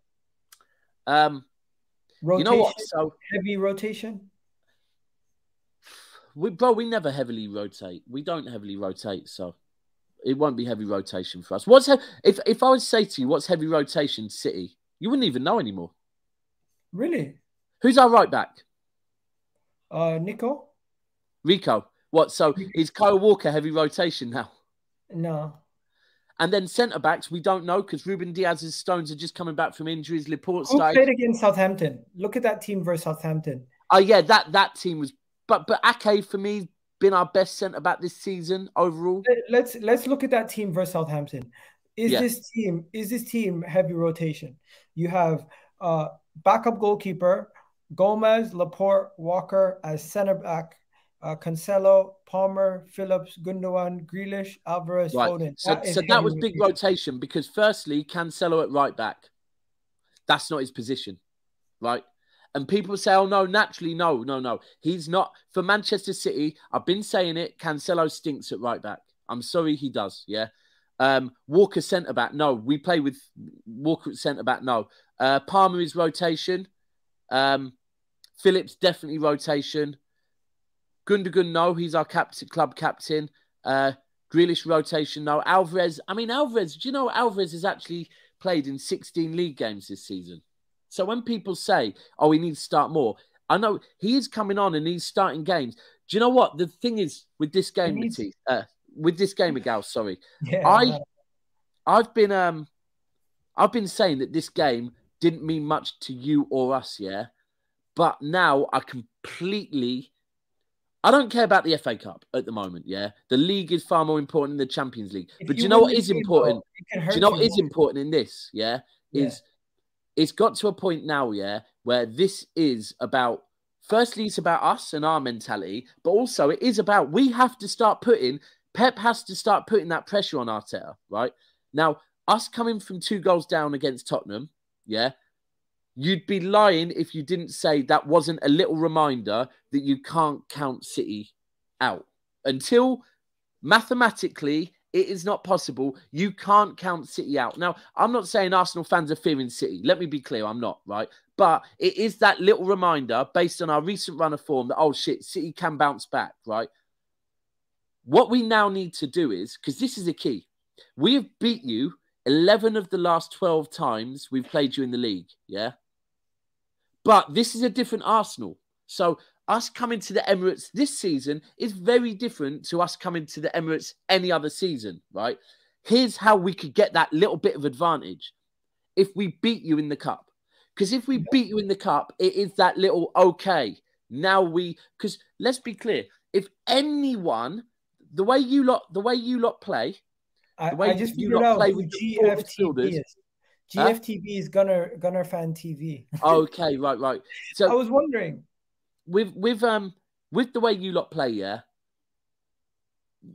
Rotation, you know what? So heavy rotation? We never heavily rotate. We don't heavily rotate, so it won't be heavy rotation for us. If I would say to you, what's heavy rotation, City, you wouldn't even know anymore. Really? Who's our right back? Rico. What? So is Kyle Walker heavy rotation now? No. And then centre backs, we don't know because Ruben Diaz's Stones are just coming back from injuries. Laporte Who played against Southampton? Look at that team versus Southampton. Oh yeah, that team was. But Ake, for me, been our best centre-back this season overall. Let's look at that team versus Southampton. Is this team heavy rotation? You have backup goalkeeper, Gomez, Laporte, Walker as centre-back, Cancelo, Palmer, Phillips, Gundogan, Grealish, Alvarez, Foden. So that was big rotation because firstly, Cancelo at right-back. That's not his position, right? And people say, oh, no, naturally, no. He's not. For Manchester City, I've been saying it, Cancelo stinks at right back. I'm sorry, he does, yeah. Walker centre-back, no. We play with Walker at centre-back, no. Palmer is rotation. Phillips, definitely rotation. Gundogan, no. He's our club captain. Grealish rotation, no. Alvarez, I mean, Alvarez, do you know Alvarez has actually played in 16 league games this season? So when people say, oh, he needs to start more, I know he is coming on and he's starting games. Do you know what? The thing is with this game, with this game, Miguel, sorry. Yeah, I've been saying that this game didn't mean much to you or us, yeah? But now I don't care about the FA Cup at the moment, yeah? The league is far more important than the Champions League. But do you know what is important? Do you know what is important in this, yeah? It's got to a point now, yeah, where this is about, firstly, it's about us and our mentality, but also it is about, Pep has to start putting that pressure on Arteta, right? Now, us coming from 2 goals down against Tottenham, yeah, you'd be lying if you didn't say that wasn't a little reminder that you can't count City out. Until mathematically it is not possible, you can't count City out. Now, I'm not saying Arsenal fans are fearing City. Let me be clear, I'm not, right? But it is that little reminder based on our recent run of form that, oh shit, City can bounce back, right? What we now need to do is, because this is the key, we have beat you 11 of the last 12 times we've played you in the league, yeah? But this is a different Arsenal. So us coming to the Emirates this season is very different to us coming to the Emirates any other season, right? Here's how we could get that little bit of advantage. If we beat you in the Cup. Because if we beat you in the Cup, it is that little, okay, now because let's be clear, if anyone, the way you lot play, I just figured out who GFTV is. GFTV is Gunner Fan TV. Okay, right. So I was wondering, with the way you lot play, yeah,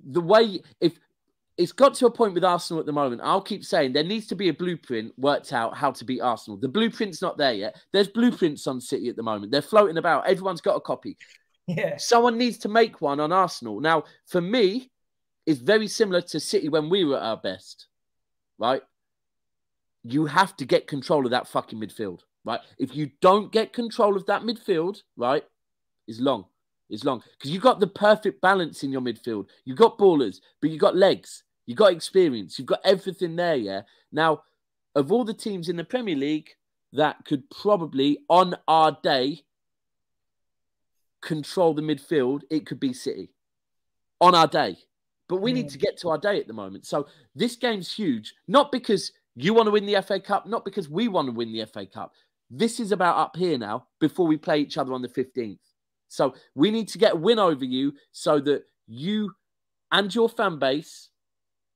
the way if it's got to a point with Arsenal at the moment, I'll keep saying there needs to be a blueprint worked out how to beat Arsenal. The blueprint's not there yet. There's blueprints on City at the moment. They're floating about. Everyone's got a copy. Yeah. Someone needs to make one on Arsenal. Now, for me, it's very similar to City when we were at our best, right? You have to get control of that fucking midfield, right? If you don't get control of that midfield, right, it's long. It's long. Because you've got the perfect balance in your midfield. You've got ballers, but you've got legs. You've got experience. You've got everything there, yeah? Now, of all the teams in the Premier League that could probably, on our day, control the midfield, it could be City. On our day. But we need to get to our day at the moment. So this game's huge. Not because you want to win the FA Cup, not because we want to win the FA Cup. This is about up here now before we play each other on the 15th. So we need to get a win over you so that you and your fan base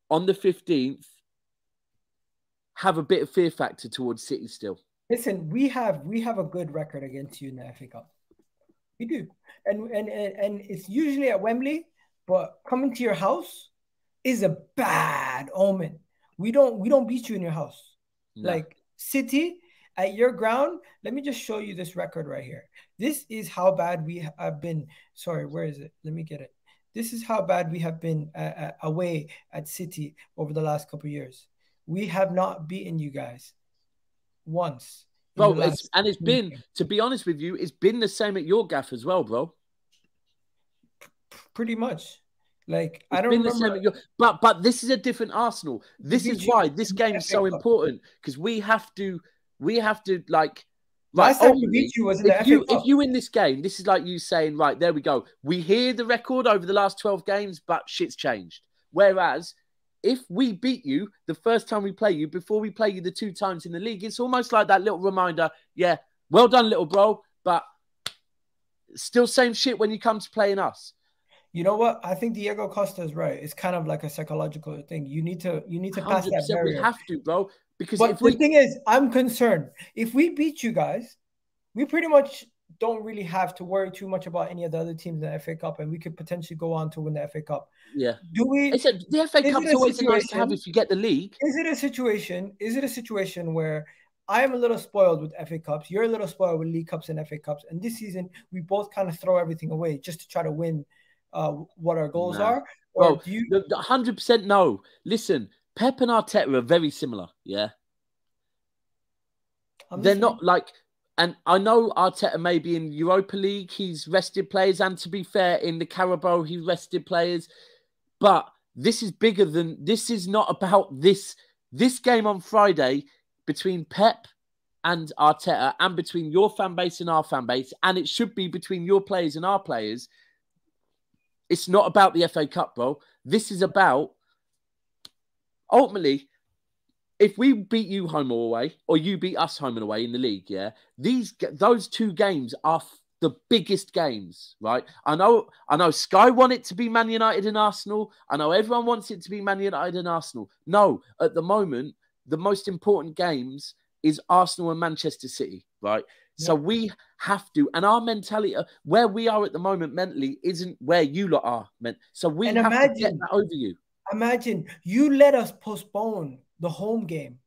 on the 15th have a bit of fear factor towards City still. Listen, we have a good record against you in the FA Cup. We do. And it's usually at Wembley, but coming to your house is a bad omen. We don't beat you in your house. No. Like City at your ground, let me just show you this record right here. This is how bad we have been. Sorry, where is it? Let me get it. This is how bad we have been away at City over the last couple of years. We have not beaten you guys once. Bro, it's been, to be honest with you, it's been the same at your gaff as well, bro. Pretty much. Like, I don't remember. But this is a different Arsenal. This is why this game is so important, because we have to like. Last time we beat you was in the FA Cup. If you win this game, this is like you saying, right, there we go. We hear the record over the last 12 games, but shit's changed. Whereas, if we beat you the first time we play you, before we play you the 2 times in the league, it's almost like that little reminder, yeah, well done, little bro, but still same shit when you come to playing us. You know what? I think Diego Costa is right. It's kind of like a psychological thing. You need to pass that barrier. We have to, bro. Because the thing is, I'm concerned. If we beat you guys, we pretty much don't really have to worry too much about any of the other teams in the FA Cup, and we could potentially go on to win the FA Cup. Yeah. Do we? The FA Cup's always nice to have if you get the league. Is it a situation where I am a little spoiled with FA Cups, you're a little spoiled with League Cups and FA Cups, and this season we both kind of throw everything away just to try to win what our goals are? Or do you 100% no. Listen, Pep and Arteta are very similar, yeah? They're not like, and I know Arteta maybe in Europa League, he's rested players, and to be fair, in the Carabao, he rested players, but this is bigger than, this is not about this game on Friday between Pep and Arteta, and between your fan base and our fan base, and it should be between your players and our players. It's not about the FA Cup, bro. This is about, ultimately, if we beat you home or away, or you beat us home and away in the league, yeah, those two games are the biggest games, right? I know Sky want it to be Man United and Arsenal. I know everyone wants it to be Man United and Arsenal. No, at the moment, the most important games is Arsenal and Manchester City, right? Yeah. So we have to, and our mentality, where we are at the moment mentally, isn't where you lot are meant. So we have to get that over you. Imagine you let us postpone the home game.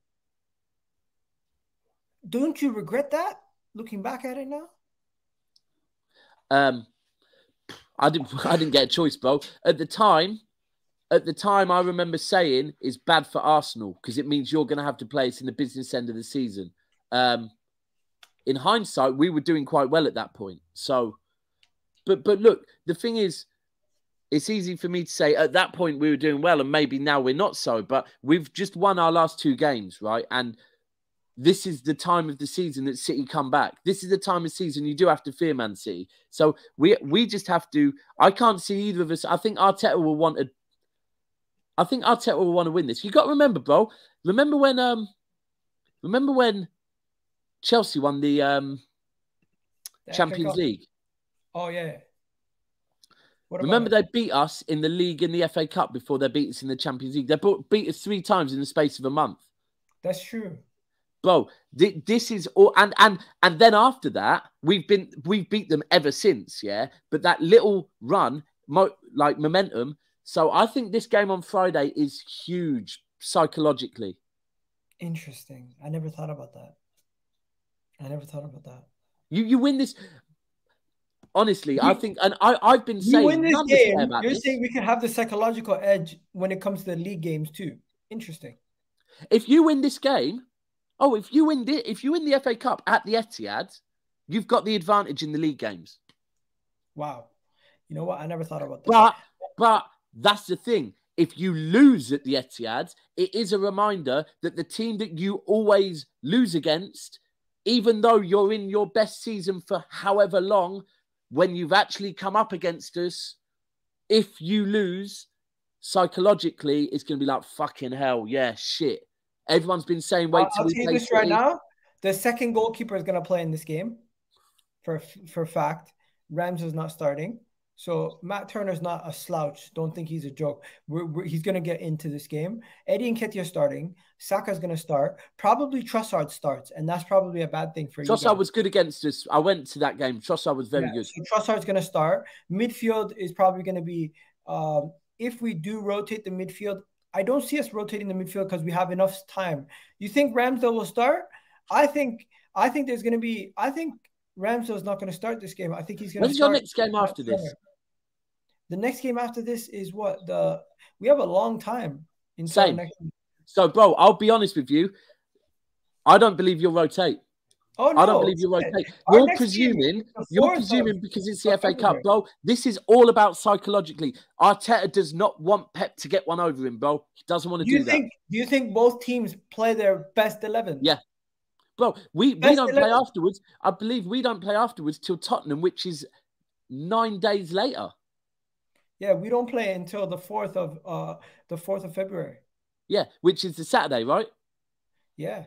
Don't you regret that, looking back at it now? I didn't get a choice, bro. At the time, I remember saying it's bad for Arsenal because it means you're going to have to play us in the business end of the season. In hindsight, we were doing quite well at that point. So, but look, the thing is, it's easy for me to say at that point we were doing well, and maybe now we're not so. But we've just won our last two games, right? And this is the time of the season that City come back. This is the time of season you do have to fear Man City. So we just have to. I can't see either of us. I think Arteta will want to win this. You got to remember, bro. Remember when Chelsea won the Champions League? Oh yeah. Remember they beat us in the league and the FA Cup before they beat us in the Champions League. They beat us 3 times in the space of a month. That's true. Bro, this is all, and then after that, we've beat them ever since, yeah. But that little run, like momentum. So I think this game on Friday is huge psychologically. Interesting. I never thought about that. You win this. Honestly, I think, and I've been saying, win this game. You're saying we can have the psychological edge when it comes to the league games too. Interesting. If you win this game. Oh, if you win the FA Cup at the Etihad, you've got the advantage in the league games. Wow. You know what? I never thought about that. But that's the thing. If you lose at the Etihad, it is a reminder that the team that you always lose against, even though you're in your best season for however long, when you've actually come up against us, if you lose, psychologically, it's going to be like, fucking hell, yeah, shit. Everyone's been saying, wait till we play. I'll tell you this right now. The second goalkeeper is going to play in this game. For fact. Ramsey's not starting. So Matt Turner's not a slouch. Don't think he's a joke. He's going to get into this game. Eddie Nketiah starting. Saka's going to start. Probably Trossard starts. And that's probably a bad thing for you. Trossard was good against us. I went to that game. Trossard was very good. So Trossard's going to start. Midfield is probably going to be, if we do rotate the midfield, I don't see us rotating the midfield because we have enough time. You think Ramsdale will start? I think there's going to be. I think Ramsdale's not going to start this game. I think he's going to. When's your next game after this? The next game after this is what we have a long time. Same. So, bro, I'll be honest with you. I don't believe you'll rotate. Oh, no. I don't believe you'll rotate. You're presuming because it's the FA Cup, bro. This is all about psychologically. Arteta does not want Pep to get one over him, bro. He doesn't want to do that. Do you think both teams play their best 11? Yeah. Bro, we don't play afterwards. I believe we don't play afterwards till Tottenham, which is 9 days later. Yeah, we don't play until the 4th of February. Yeah, which is the Saturday, right? Yeah.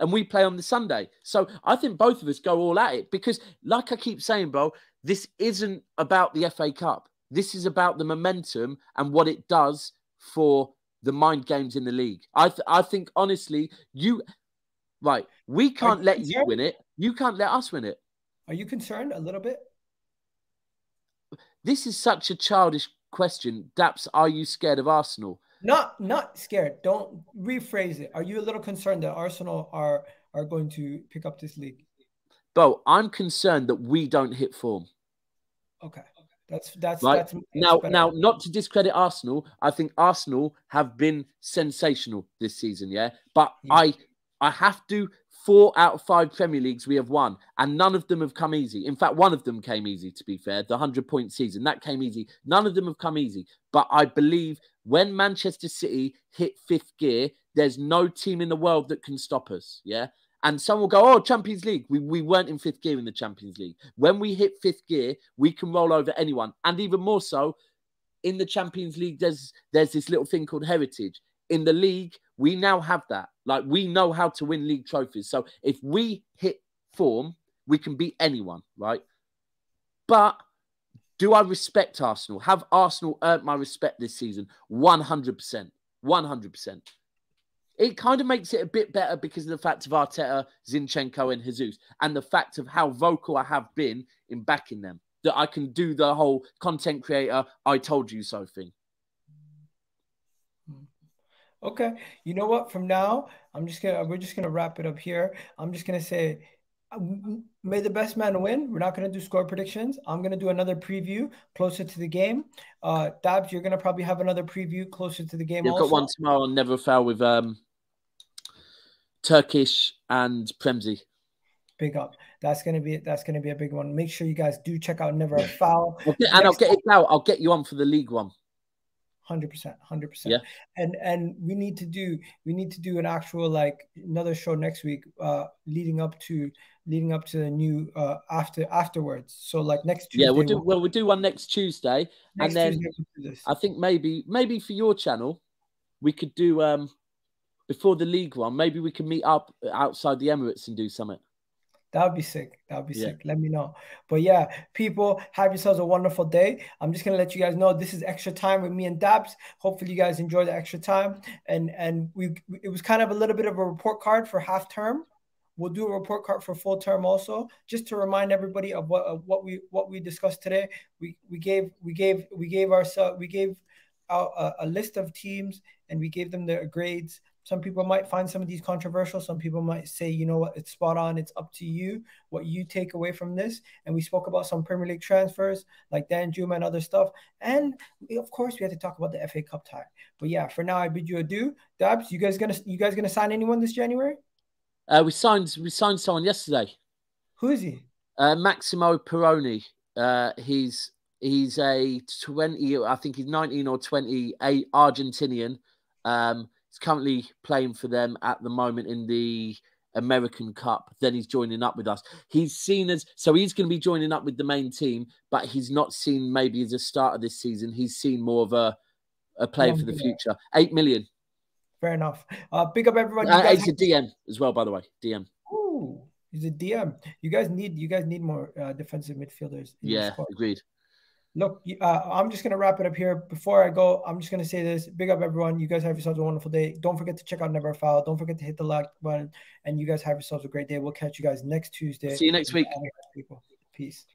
And we play on the Sunday. So I think both of us go all at it because, like I keep saying, bro, this isn't about the FA Cup. This is about the momentum and what it does for the mind games in the league. I think, honestly, we can't let you win it. You can't let us win it. Are you concerned a little bit? This is such a childish question. Daps, are you scared of Arsenal? Not scared. Don't rephrase it. Are you a little concerned that Arsenal are going to pick up this league? Bro, I'm concerned that we don't hit form. Okay. That's now, not to discredit Arsenal. I think Arsenal have been sensational this season, yeah? But I have to. 4 out of 5 Premier Leagues we have won, and none of them have come easy. In fact, one of them came easy, to be fair, the 100-point season. That came easy. None of them have come easy. But I believe when Manchester City hit 5th gear, there's no team in the world that can stop us, yeah? And some will go, oh, Champions League. We weren't in 5th gear in the Champions League. When we hit 5th gear, we can roll over anyone. And even more so, in the Champions League, there's this little thing called heritage. In the league, we now have that. Like, we know how to win league trophies. So if we hit form, we can beat anyone, right? But do I respect Arsenal? Have Arsenal earned my respect this season? 100%. 100%. It kind of makes it a bit better because of the fact of Arteta, Zinchenko and Jesus, and the fact of how vocal I have been in backing them. That I can do the whole content creator, I told you so thing. Okay, you know what? From now, we're just gonna wrap it up here. I'm just gonna say, may the best man win. We're not gonna do score predictions. I'm gonna do another preview closer to the game. Dabs, you're gonna probably have another preview closer to the game. You've got one tomorrow on Never Fail with Turkish and Premzi. Big up. That's gonna be a big one. Make sure you guys do check out Never Foul. I'll get it out. I'll get you on for the league one. 100%. Yeah. And we need to do an actual, like, another show next week, leading up to the new afterwards. So like next Tuesday. Yeah, we'll do one next Tuesday. And then I think maybe for your channel, we could do before the league one, maybe we can meet up outside the Emirates and do something. That would be sick. That would be sick. Let me know. But yeah, people, have yourselves a wonderful day. I'm just going to let you guys know this is extra time with me and Dabs. Hopefully you guys enjoy the extra time. And it was kind of a little bit of a report card for half term. We'll do a report card for full term also, just to remind everybody of what we discussed today. We gave out a list of teams and we gave them their grades. Some people might find some of these controversial. Some people might say, you know what, it's spot on. It's up to you what you take away from this. And we spoke about some Premier League transfers like Danjuma and other stuff. And of course, we had to talk about the FA Cup tie. But yeah, for now, I bid you adieu. Dabs, you guys gonna sign anyone this January? We signed someone yesterday. Who is he? Maximo Peroni. He's a 20. I think he's 19 or 20. A Argentinian. He's currently playing for them at the moment in the American Cup. Then he's joining up with us. He's seen as, so he's going to be joining up with the main team, but he's not seen maybe as a starter this season. He's seen more of a player for the future. 8 million. Fair enough. Big up everyone. He's a DM as well, by the way. DM. Ooh, he's a DM. You guys need more defensive midfielders. Yeah, agreed. Look, I'm just going to wrap it up here. Before I go, I'm just going to say this. Big up, everyone. You guys have yourselves a wonderful day. Don't forget to check out Never Foul. Don't forget to hit the like button. And you guys have yourselves a great day. We'll catch you guys next Tuesday. See you next week. People. Peace.